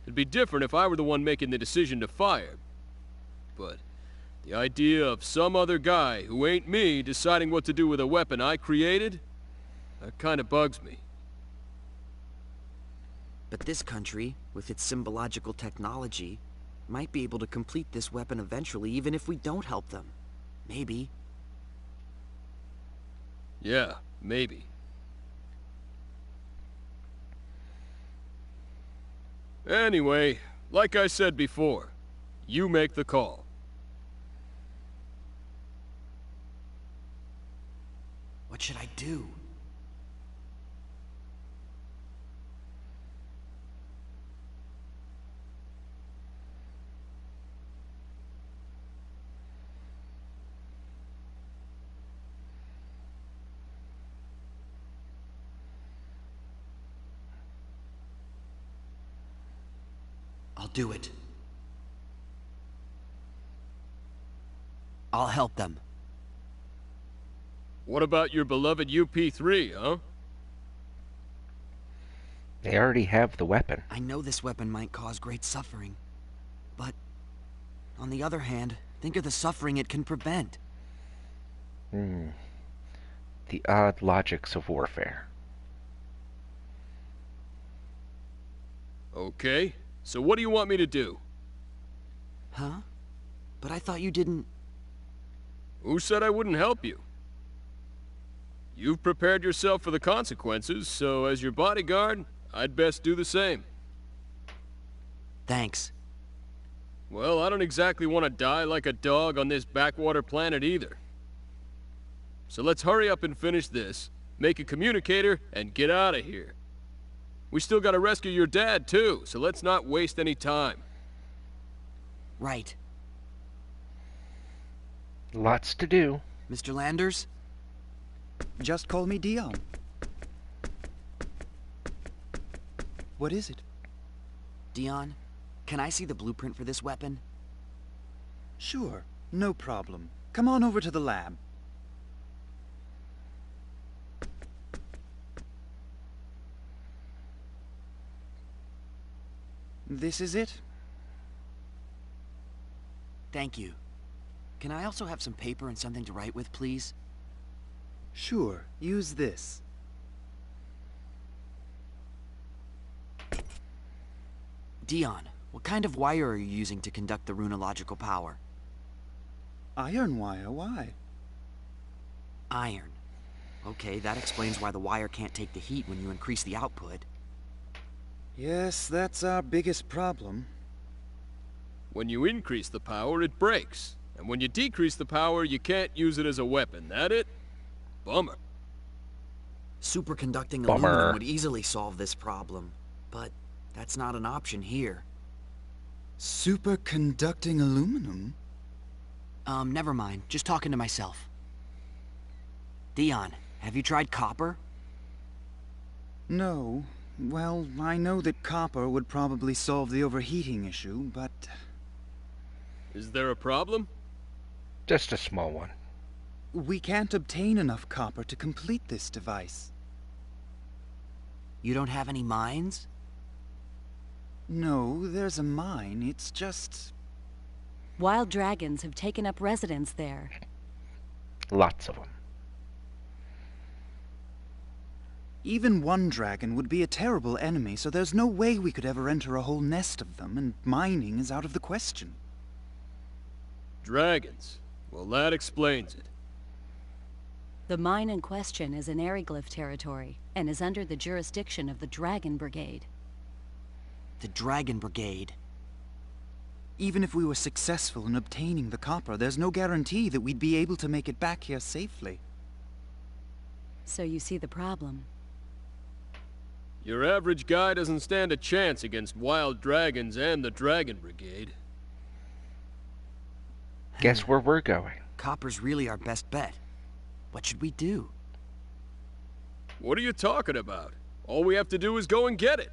It'd be different if I were the one making the decision to fire. But the idea of some other guy who ain't me deciding what to do with a weapon I created, that kind of bugs me. But this country, with its symbological technology, might be able to complete this weapon eventually, even if we don't help them. Maybe. Yeah, maybe. Anyway, like I said before, you make the call. What should I do? I'll do it. I'll help them. What about your beloved UP3, huh? They already have the weapon. I know this weapon might cause great suffering. But, on the other hand, think of the suffering it can prevent. The odd logics of warfare. Okay, so what do you want me to do? Huh? But I thought you didn't... Who said I wouldn't help you? You've prepared yourself for the consequences, so as your bodyguard, I'd best do the same. Thanks. Well, I don't exactly want to die like a dog on this backwater planet either. So let's hurry up and finish this, make a communicator, and get out of here. We still gotta rescue your dad, too, so let's not waste any time. Right. Lots to do. Mr. Landers? Just call me Dion. What is it? Dion, can I see the blueprint for this weapon? Sure, no problem. Come on over to the lab. This is it? Thank you. Can I also have some paper and something to write with, please? Sure, use this. Dion, what kind of wire are you using to conduct the runological power? Iron wire, why? Iron. Okay, that explains why the wire can't take the heat when you increase the output. Yes, that's our biggest problem. When you increase the power, it breaks. And when you decrease the power, you can't use it as a weapon. That it? Bummer. Superconducting aluminum would easily solve this problem, but that's not an option here. Superconducting aluminum? Never mind. Just talking to myself. Dion, have you tried copper? No. Well, I know that copper would probably solve the overheating issue, but... Is there a problem? Just a small one. We can't obtain enough copper to complete this device. You don't have any mines? No, there's a mine. It's just... Wild dragons have taken up residence there. Lots of them. Even one dragon would be a terrible enemy, so there's no way we could ever enter a whole nest of them, and mining is out of the question. Dragons. Well, that explains it. The mine in question is in Aryglyph territory, and is under the jurisdiction of the Dragon Brigade. The Dragon Brigade? Even if we were successful in obtaining the copper, there's no guarantee that we'd be able to make it back here safely. So you see the problem. Your average guy doesn't stand a chance against wild dragons and the Dragon Brigade. Guess where we're going. Copper's really our best bet. What should we do? What are you talking about? All we have to do is go and get it.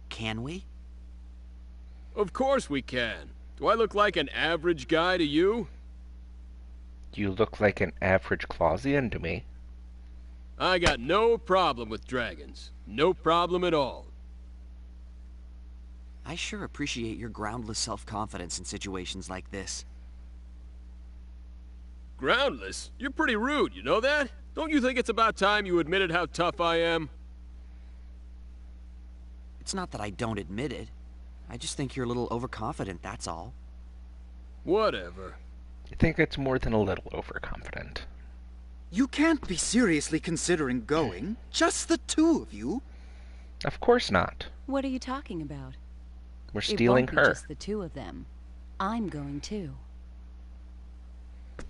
Can we? Of course we can. Do I look like an average guy to you? You look like an average Clausian to me. I got no problem with dragons. No problem at all. I sure appreciate your groundless self-confidence in situations like this. Groundless? You're pretty rude, you know that? Don't you think it's about time you admitted how tough I am? It's not that I don't admit it. I just think you're a little overconfident, that's all. Whatever. I think it's more than a little overconfident. You can't be seriously considering going. Just the two of you. Of course not. What are you talking about? We're stealing it won't her. Be just the two of them. I'm going too.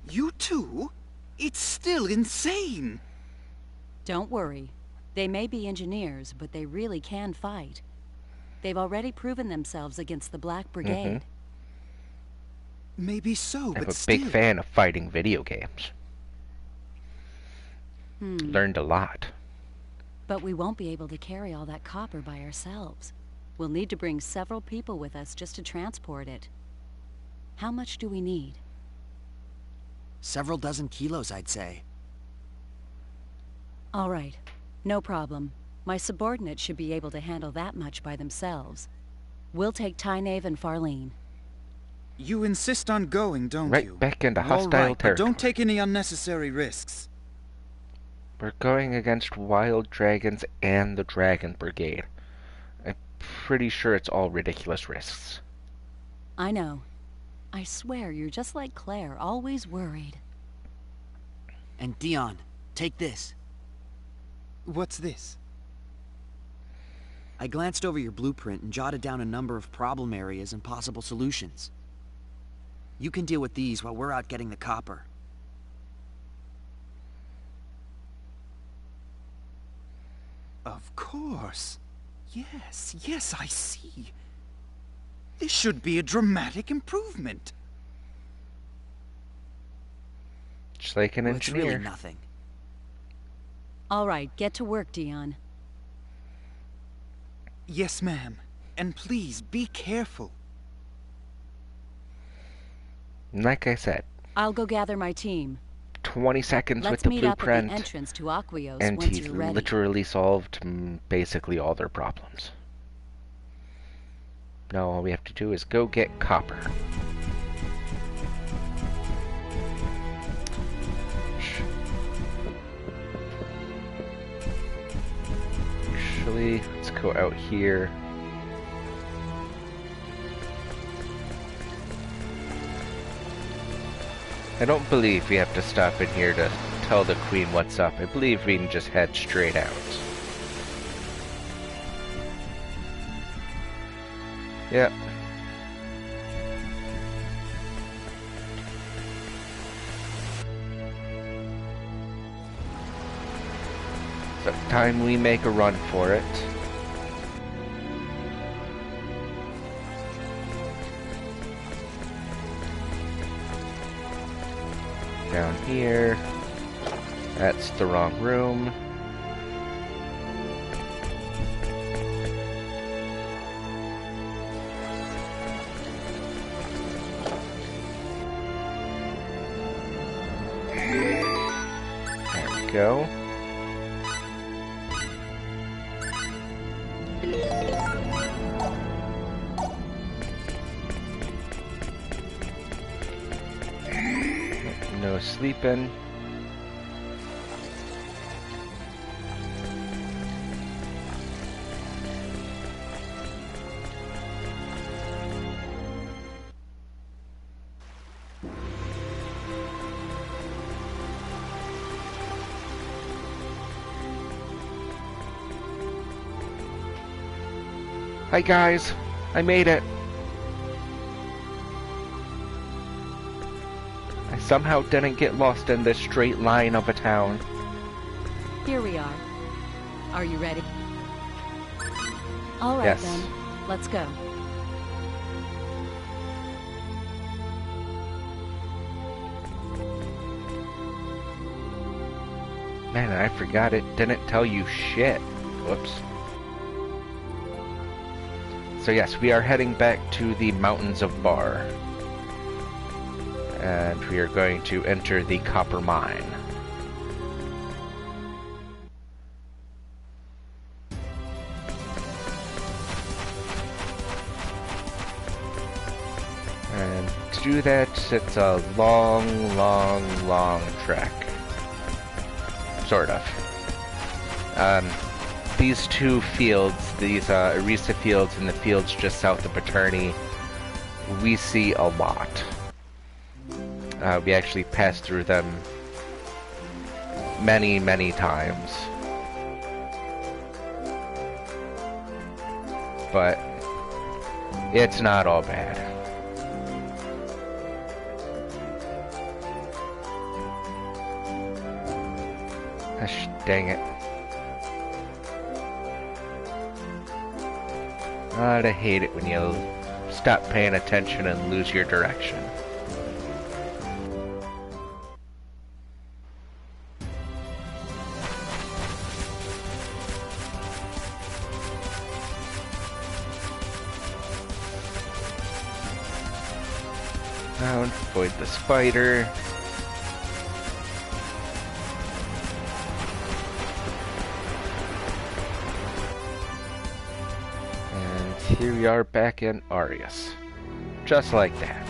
You too? It's still insane. Don't worry. They may be engineers, but they really can fight. They've already proven themselves against the Black Brigade. Maybe so, I'm but a big fan of fighting video games. Learned a lot. But we won't be able to carry all that copper by ourselves. We'll need to bring several people with us just to transport it. How much do we need? Several dozen kilos, I'd say. All right. No problem. My subordinates should be able to handle that much by themselves. We'll take Tynaeve and Farlene. You insist on going, don't you? Right back into All hostile right, territory. but don't take any unnecessary risks. We're going against wild dragons and the Dragon Brigade. I'm pretty sure it's all ridiculous risks. I know. I swear you're just like Claire, always worried. And Dion, take this. What's this? I glanced over your blueprint and jotted down a number of problem areas and possible solutions. You can deal with these while we're out getting the copper. Of course. Yes, I see. This should be a dramatic improvement. Just like an Well, it's engineer. really nothing. All right, get to work, Dion. Yes, ma'am. And please, be careful. Like I said, I'll go gather my team. 20 seconds Let's with the meet up blueprint, at the entrance to Aquios and once he's you're ready. literally solved basically all their problems. Now all we have to do is go get copper. Actually, let's go out here. I don't believe we have to stop in here to tell the Queen what's up. I believe we can just head straight out. Yep. So time we make a run for it. Down here. That's the wrong room. There we go. No sleeping. Hi guys, I made it. I somehow didn't get lost in this straight line of a town. Here we are. Are you ready? All right Yes. then, let's go. Man, I forgot it didn't tell you shit. Whoops. So yes, we are heading back to the Mountains of Bar. And we are going to enter the copper mine. And to do that, it's a long, long, long trek. Sort of. These two fields, these Arisa fields and the fields just south of Paterni, we see a lot. We actually pass through them many, many times. But it's not all bad. Gosh, dang it. I hate it when you stop paying attention and lose your direction. around, avoid the spider. And here we are back in Arius. Just like that.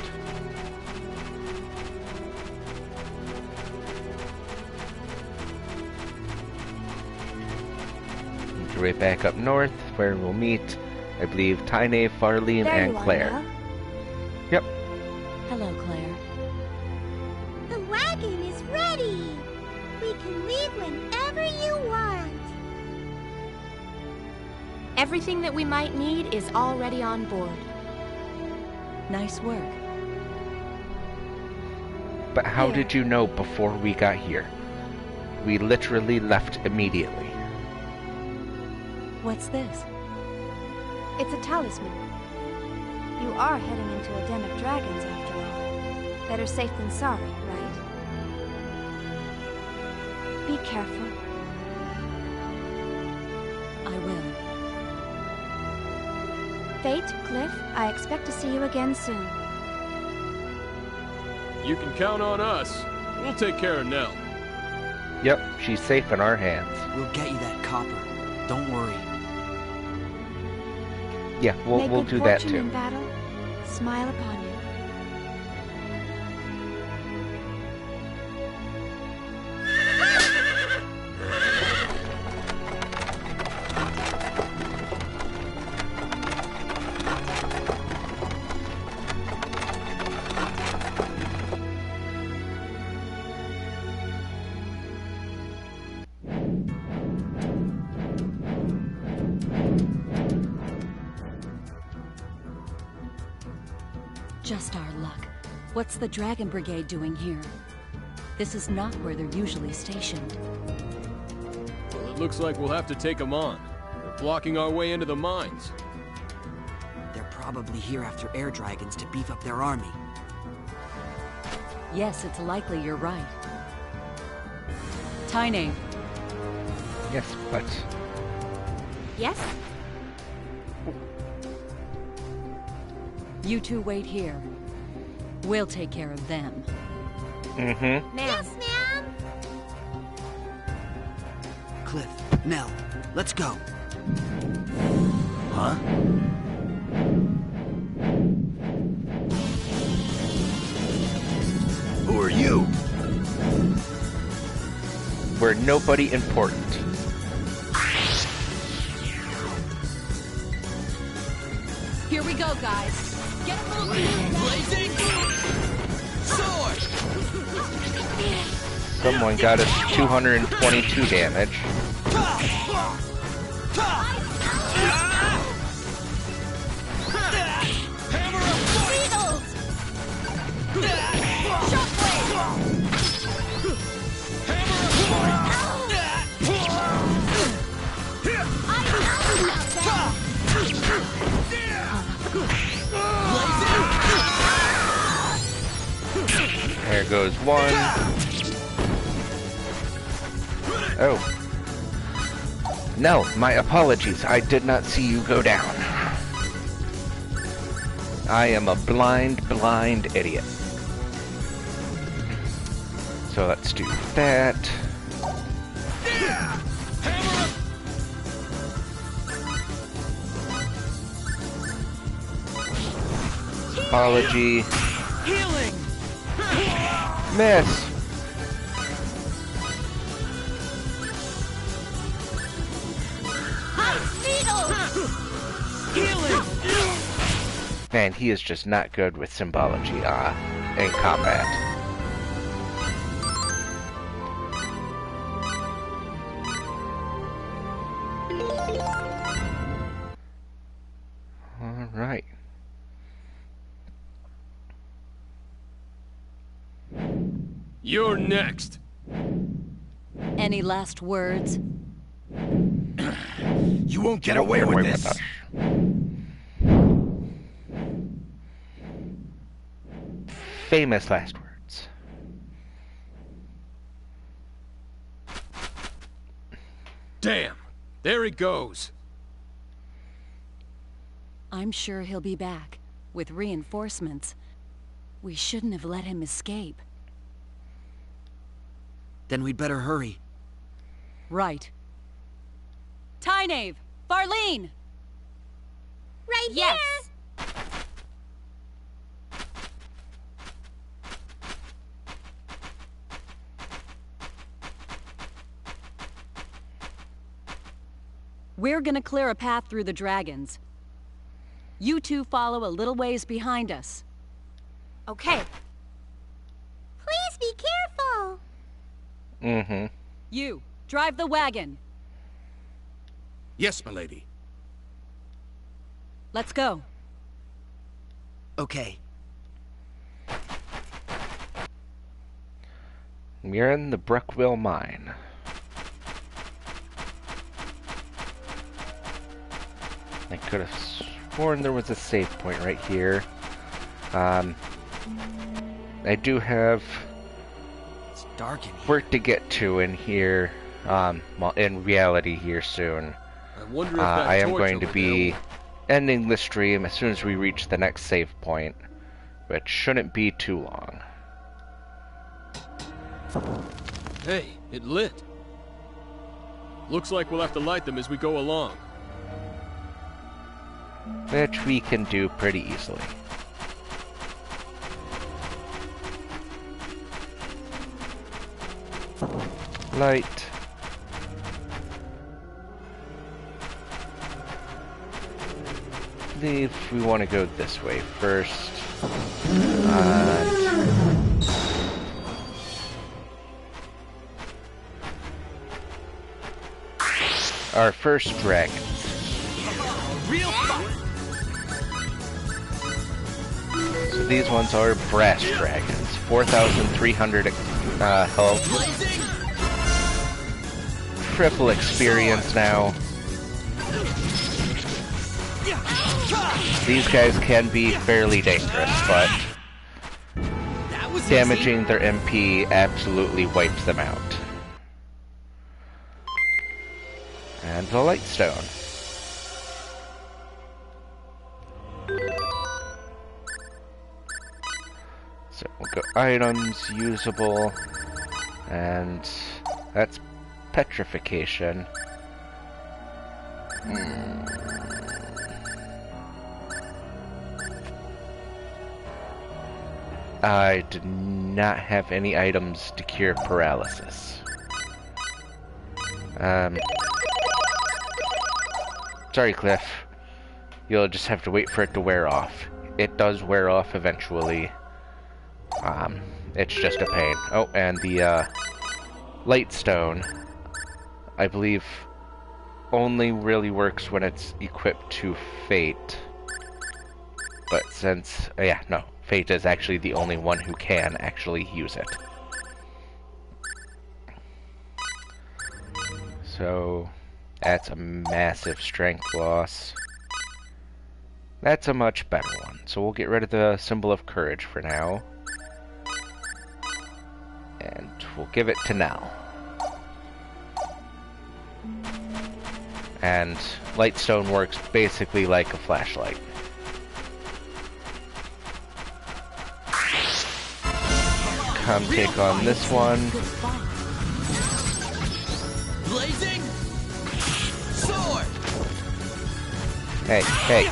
Make your way back up north, where we'll meet, I believe, Tyne, Farlene, and Claire. Yep. Hello, Claire. The wagon is ready! We can leave whenever you want. Everything that we might need is already on board. Nice work. But how did you know before we got here? We literally left immediately. What's this? It's a talisman. You are heading into a den of dragons after all. Better safe than sorry, right? Be careful. I will. Fate, Cliff, I expect to see you again soon. You can count on us. We'll take care of Nell. Yep, she's safe in our hands. We'll get you that copper. Don't worry. Yeah, we'll do that too. In battle, smile upon you. Just our luck. What's the Dragon Brigade doing here? This is not where they're usually stationed. Well, it looks like we'll have to take them on. They're blocking our way into the mines. They're probably here after air dragons to beef up their army. Yes, it's likely you're right. Tyne. Yes, but... Yes? You two wait here. We'll take care of them. Mm-hmm. Yes, ma'am! Cliff, Nell, let's go. Huh? Who are you? We're nobody important. Here we go, guys. Get a move! Blazing sword! Someone got us 222 damage. Hammer of Freedom! There goes one. Oh. No, my apologies. I did not see you go down. I am a blind idiot. So let's do that. Apology. Healing! Miss. Healing! Man, he is just not good with symbology in combat. All right. You're next. Any last words? You won't get away with this. Famous last words. Damn. There he goes. I'm sure he'll be back, with reinforcements. We shouldn't have let him escape. Then we'd better hurry. Right. Tynave! Farlene! Right yes. here! We're gonna clear a path through the dragons. You two follow a little ways behind us. Okay. Please be careful! Mm-hmm. You, drive the wagon. Yes, milady. Let's go. Okay. We're in the Brookwell mine. I could have sworn there was a save point right here. I do have It's dark in here. work to get to in here, well, in reality here soon. I wonder if that I am torch going to over be there ending the stream as soon as we reach the next save point, which shouldn't be too long. Hey, it lit. Looks like we'll have to light them as we go along. Which we can do pretty easily. Light. I believe we want to go this way first. Our first dragon. Real fun. So these ones are brass dragons. 4,300 health. Triple experience now. These guys can be fairly dangerous, but damaging their MP absolutely wipes them out. And the light stone. So we'll go items, usable, and that's petrification. I did not have any items to cure paralysis. Sorry, Cliff. You'll just have to wait for it to wear off. It does wear off eventually. It's just a pain. Oh, and the light stone, I believe, only really works when it's equipped to Fate. But since, Fate is actually the only one who can actually use it. So, that's a massive strength loss. That's a much better one. So we'll get rid of the symbol of courage for now. And we'll give it to Nell. And Lightstone works basically like a flashlight. Come take on this one. Blazing sword. Hey.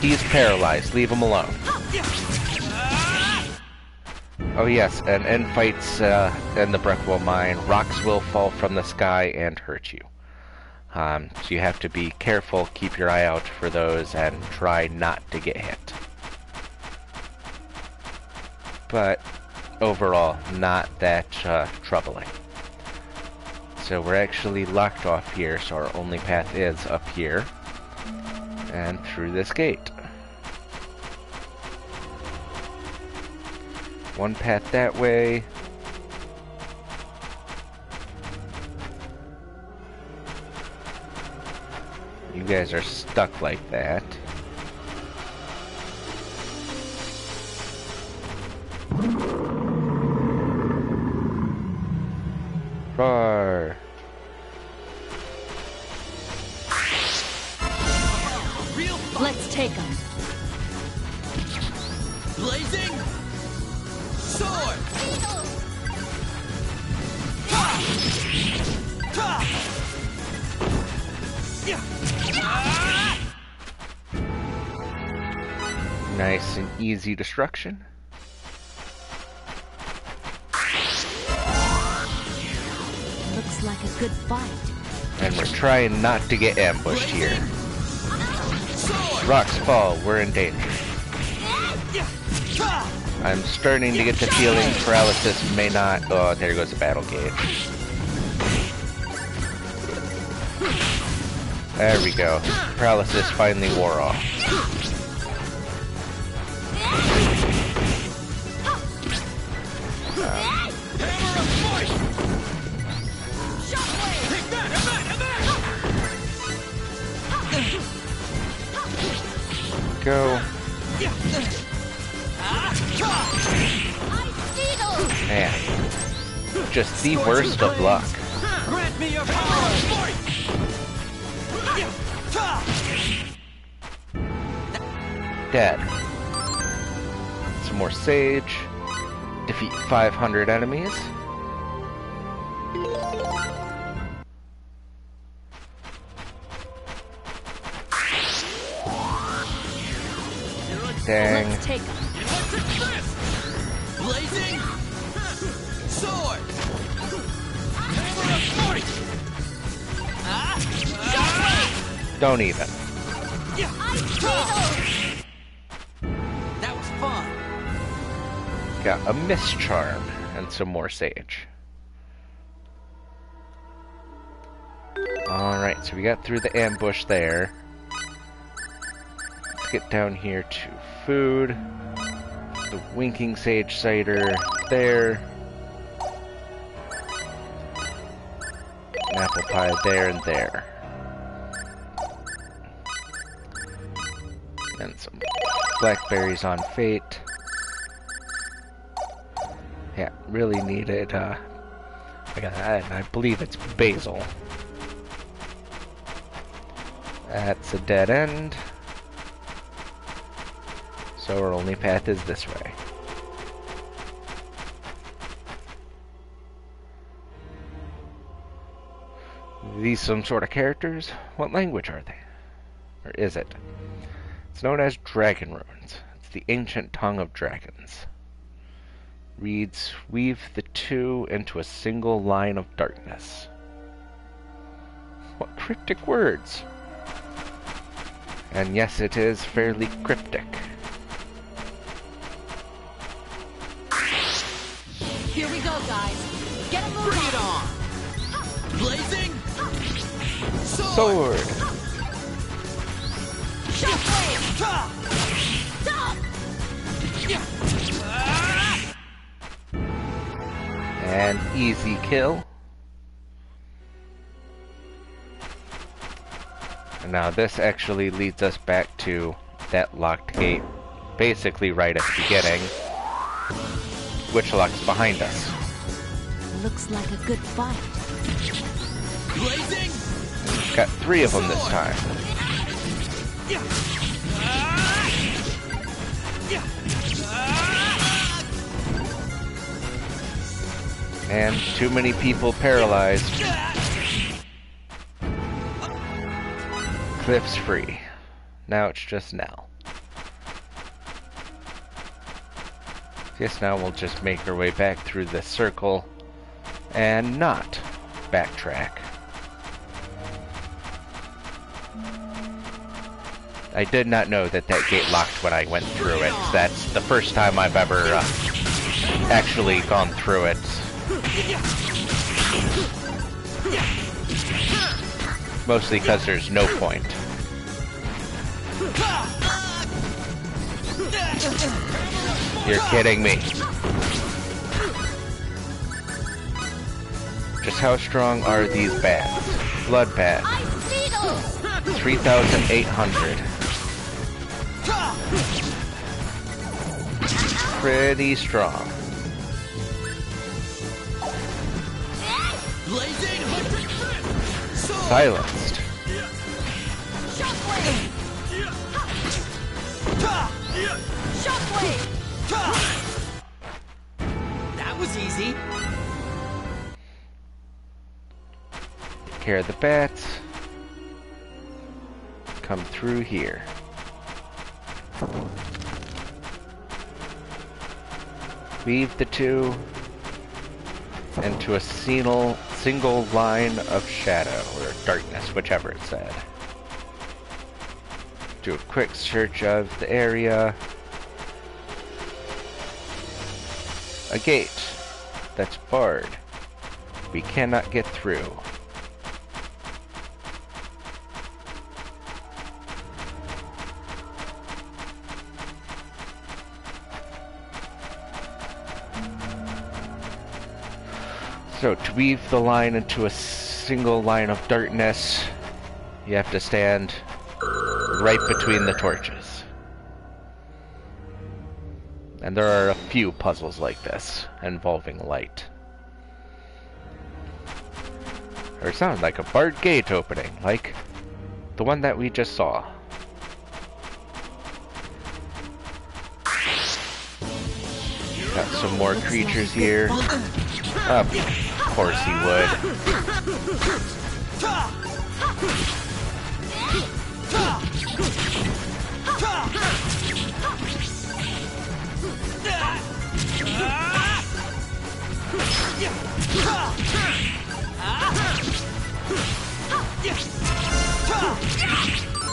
He's paralyzed. Leave him alone. Oh yes, and in fights in the Brookwell mine, rocks will fall from the sky and hurt you. So you have to be careful, keep your eye out for those, and try not to get hit. But overall, not that troubling. So we're actually locked off here, so our only path is up here and through this gate. One path that way. You guys are stuck like that. Roar. Let's take them. Blazing Nice and easy destruction. Looks like a good fight. And we're trying not to get ambushed here. Rocks fall, we're in danger. I'm starting to get the feeling paralysis may not... Oh, there goes the battle gauge. There we go. Paralysis finally wore off. Go. Man, just the worst of luck. Grant me your power. Dead. Some more sage. Defeat 500 enemies. Dang. Let's take blazing sword. Hammer of force. Don't even. That was fun. Got a mischarm and some more sage. Alright, so we got through the ambush there. Let's get down here to food. The winking sage cider there. An apple pie there and there. And some blackberries on fate. Yeah, really needed, I believe it's basil. That's a dead end. So our only path is this way. These some sort of characters? What language are they? Or is it? It's known as Dragon Runes. It's the ancient tongue of dragons. Reads, weave the two into a single line of darkness. What cryptic words! And yes, it is fairly cryptic. Here we go, guys. Get a move. Bring it on. Blazing sword. Shockwave. And easy kill. And now this actually leads us back to that locked gate, basically right at the beginning, which locks behind us. Looks like a good fight. Blazing. Got 3 of them this time. And too many people paralyzed. Cliff's free. Now it's just Nell. Guess now we'll just make our way back through this circle and not backtrack. I did not know that that gate locked when I went through it. That's the first time I've ever actually gone through it. Mostly because there's no point. You're kidding me. Just how strong are these bats? Blood bat. 3,800. Pretty strong. Silenced. That was easy. Take care of the bats. Come through here. weave the two into a single line of shadow, or darkness, whichever it said. Do a quick search of the area. A gate that's barred. We cannot get through. So, to weave the line into a single line of darkness, you have to stand right between the torches. And there are a few puzzles like this, involving light. Or it sounded like a barred gate opening, like the one that we just saw. Got some more creatures here. Of course he would.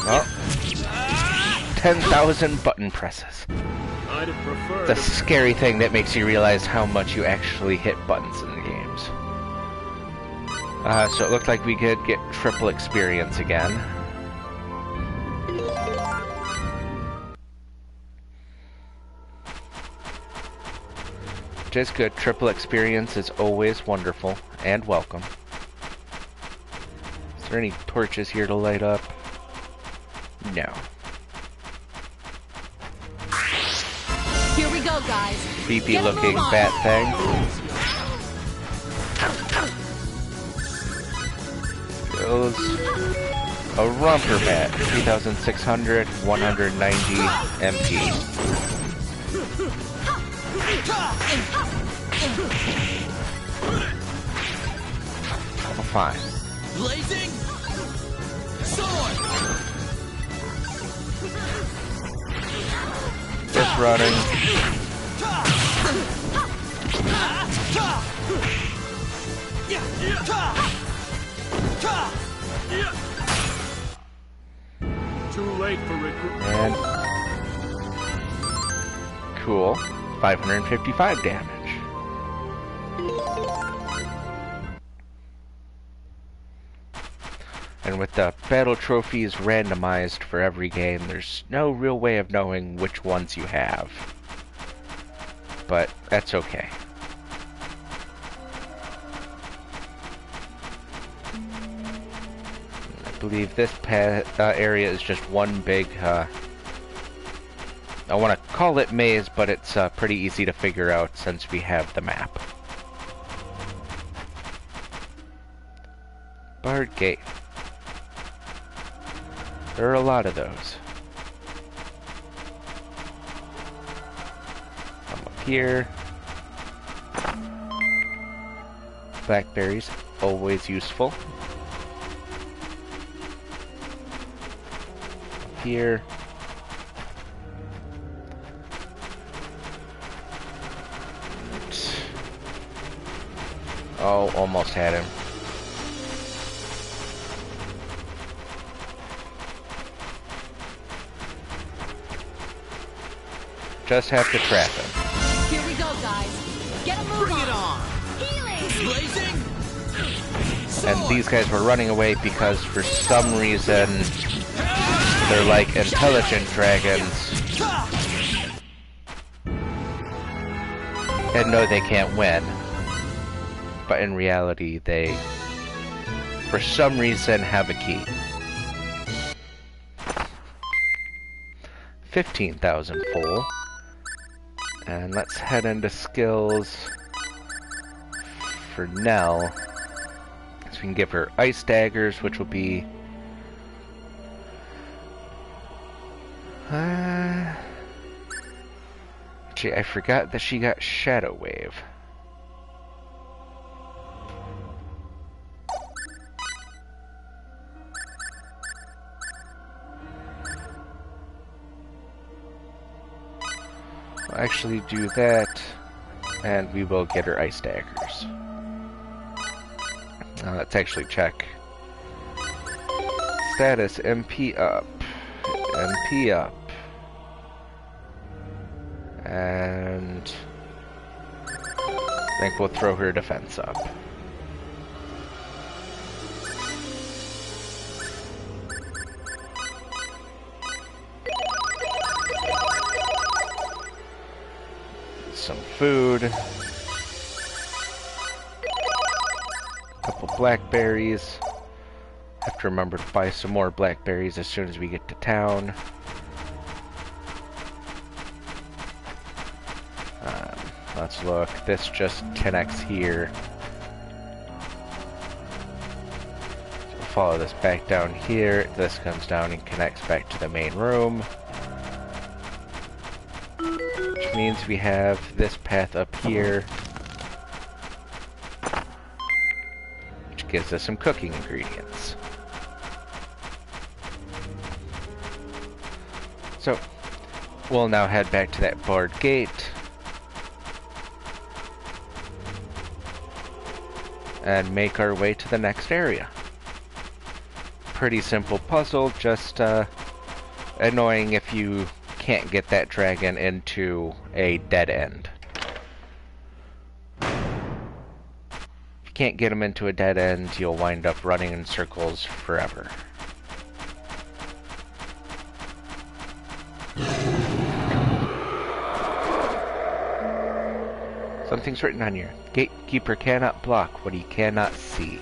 Oh. 10,000 button presses. The scary thing that makes you realize how much you actually hit buttons in the games. So it looked like we could get triple experience again. Which is good. Triple experience is always wonderful and welcome. Is there any torches here to light up? No. Here we go, guys. Creepy looking bat thing. Goes a romper bat, 3,600, 190 MP. Oh, fine. Blazing sword. Just running. Too late for recruitment. And cool. 555 damage. And with the battle trophies randomized for every game, there's no real way of knowing which ones you have. But that's okay. I believe this area is just one big, I want to call it maze, but it's pretty easy to figure out since we have the map. Barred Gate. There are a lot of those. Come up here. Blackberries, always useful. Up here. Oops. Oh, almost had him. Just have to trap him. Here we go, guys. Get a move on. Healing. Blazing. And these guys were running away because for some reason they're like intelligent dragons and know they can't win. But in reality they, for some reason, have a key. 15,000 full. And let's head into skills for Nell. So we can give her ice daggers, which will be... Gee, I forgot that she got Shadow Wave. I'll actually do that And we will get her ice daggers. Let's actually check. Status, MP up. MP up. And I think we'll throw her defense up. Some food. A couple blackberries. Have to remember to buy some more blackberries as soon as we get to town. Let's look. This just connects here. So we'll follow this back down here. This comes down and connects back to the main room. Which means we have this path up here. Which gives us some cooking ingredients. So, we'll now head back to that barred gate. And make our way to the next area. Pretty simple puzzle, just annoying if you can't get that dragon into a dead end. If you can't get him into a dead end, you'll wind up running in circles forever. Something's written on here. Gatekeeper cannot block what he cannot see.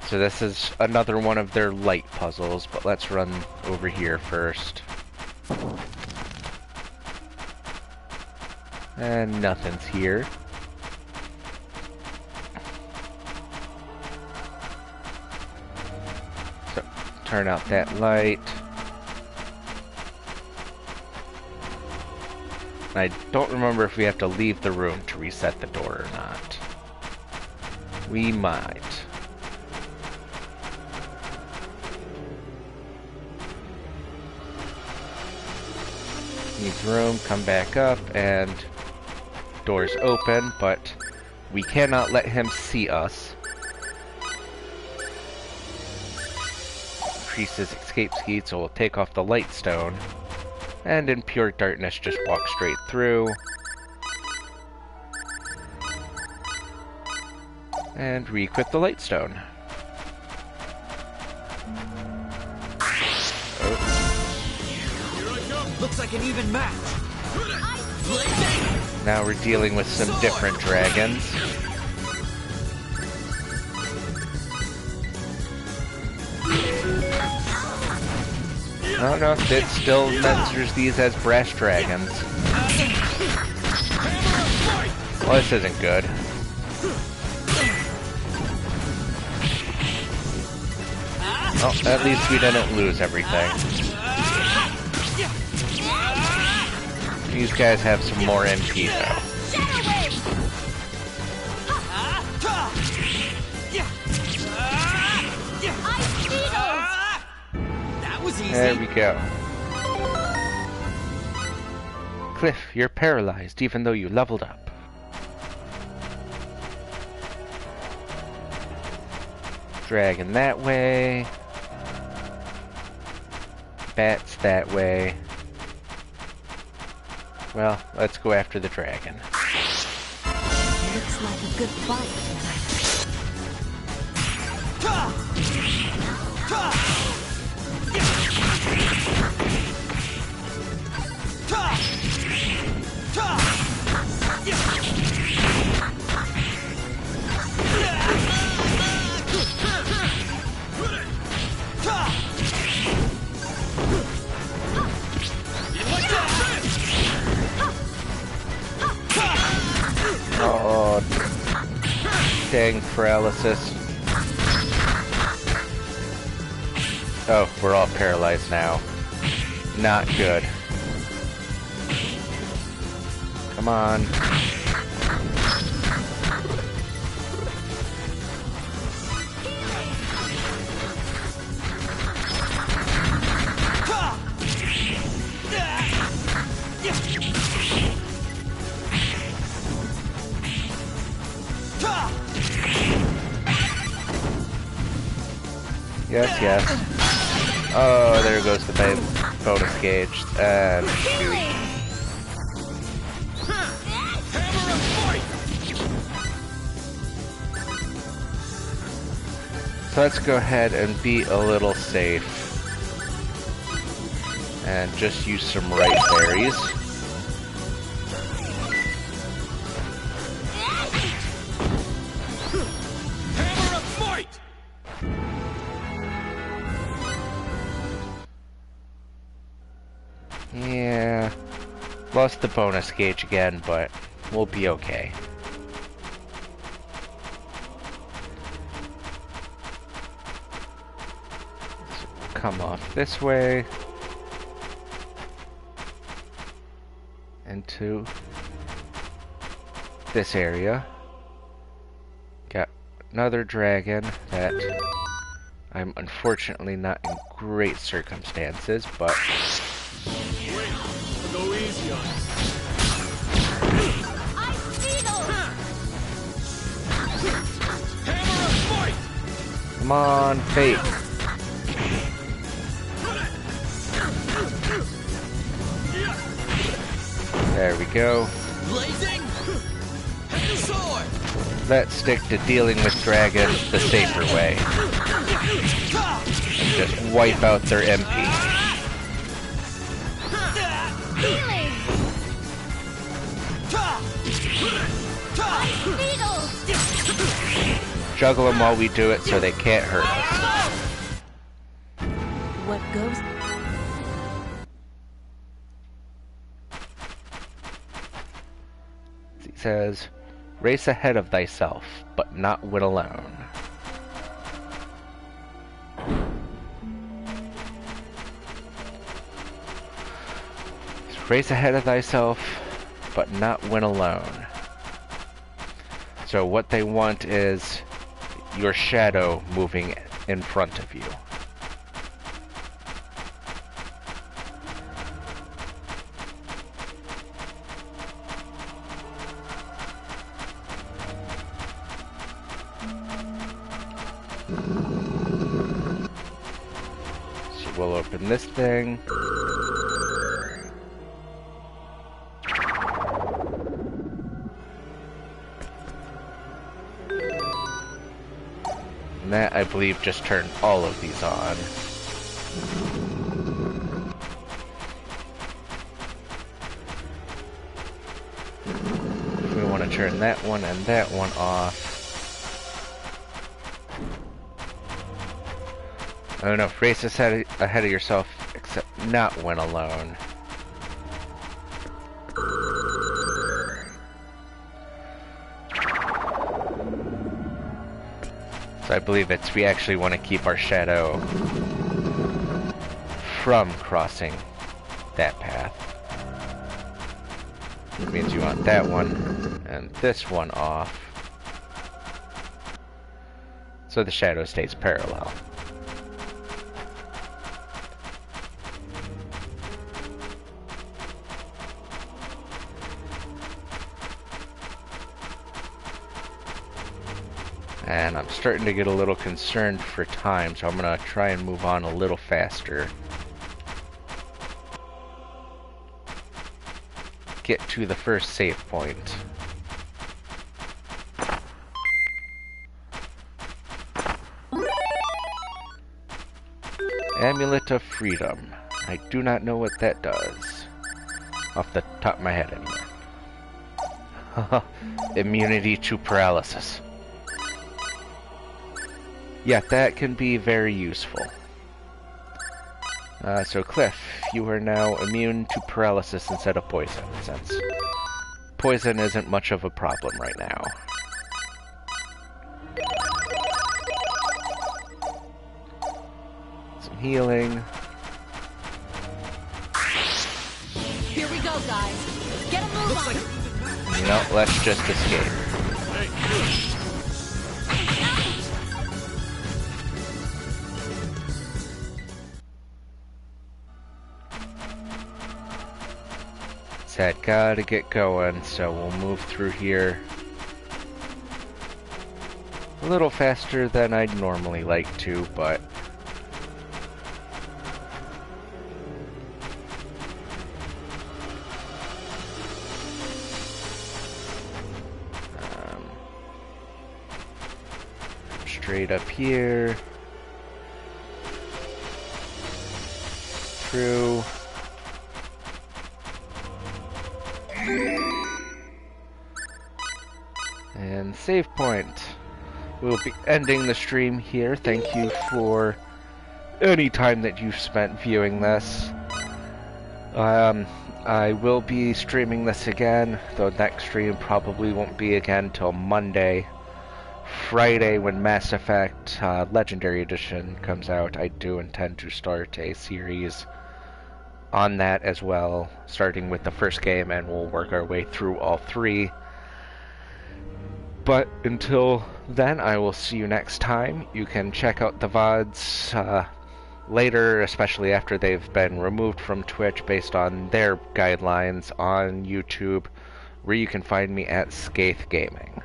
So this is another one of their light puzzles, but let's run over here first. And nothing's here. So, turn out that light. I don't remember if we have to leave the room to reset the door or not. We might. Leave the room, come back up, and door's open, but we cannot let him see us. Increases escape speed, so we'll take off the light stone. And in pure darkness, just walk straight through. And re-equip the light stone. Oh. Looks like an even match. Now we're dealing with some different dragons. Oh no, it still measures these as brass dragons. Well, this isn't good. Oh, at least we didn't lose everything. These guys have some more MP though. There we go. Cliff, you're paralyzed even though you leveled up. Dragon that way. Bats that way. Well, let's go after the dragon. Looks like a good fight. Oh, dang paralysis. Oh, we're all paralyzed now. Not good. Come on. Yes, yes. Oh, there goes the bonus gauge. And so let's go ahead and be a little safe. And just use some right berries. Yeah, lost the bonus gauge again, but we'll be okay. So we'll come off this way into this area. Got another dragon that I'm unfortunately not in great circumstances, but go easy on us. come on, Fate. There we go. Blazing sword. Let's stick to dealing with dragons the safer way. And just wipe out their MP. Juggle them while we do it so they can't hurt us. What goes... He says, race ahead of thyself, but not win alone. Race ahead of thyself, but not win alone. So what they want is your shadow moving in front of you. So we'll open this thing. And that, I believe, just turned all of these on. We want to turn that one and that one off. I don't know, race ahead of yourself, except not win alone. So I believe it's we actually want to keep our shadow from crossing that path. Which means you want that one and this one off. So the shadow stays parallel. And I'm starting to get a little concerned for time, so I'm going to try and move on a little faster. Get to the first save point. Amulet of Freedom. I do not know what that does. Off the top of my head, anyway. Immunity to paralysis. Yeah, that can be very useful. So Cliff, you are now immune to paralysis instead of poison, since poison isn't much of a problem right now. Some healing. Here we go, guys. Get a move on. You know, let's just escape. Said gotta get going, so we'll move through here a little faster than I'd normally like to, but straight up here. Through. And save point. We'll be ending the stream here. Thank you for any time that you've spent viewing this. I will be streaming this again, though next stream probably won't be again till Monday. Friday, when Mass Effect Legendary Edition comes out, I do intend to start a series on that as well, starting with the first game, and we'll work our way through all three. But until then, I will see you next time. You can check out the VODs later, especially after they've been removed from Twitch based on their guidelines on YouTube, where you can find me at Skaith Gaming.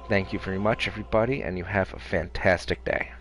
Thank you very much, everybody, and you have a fantastic day.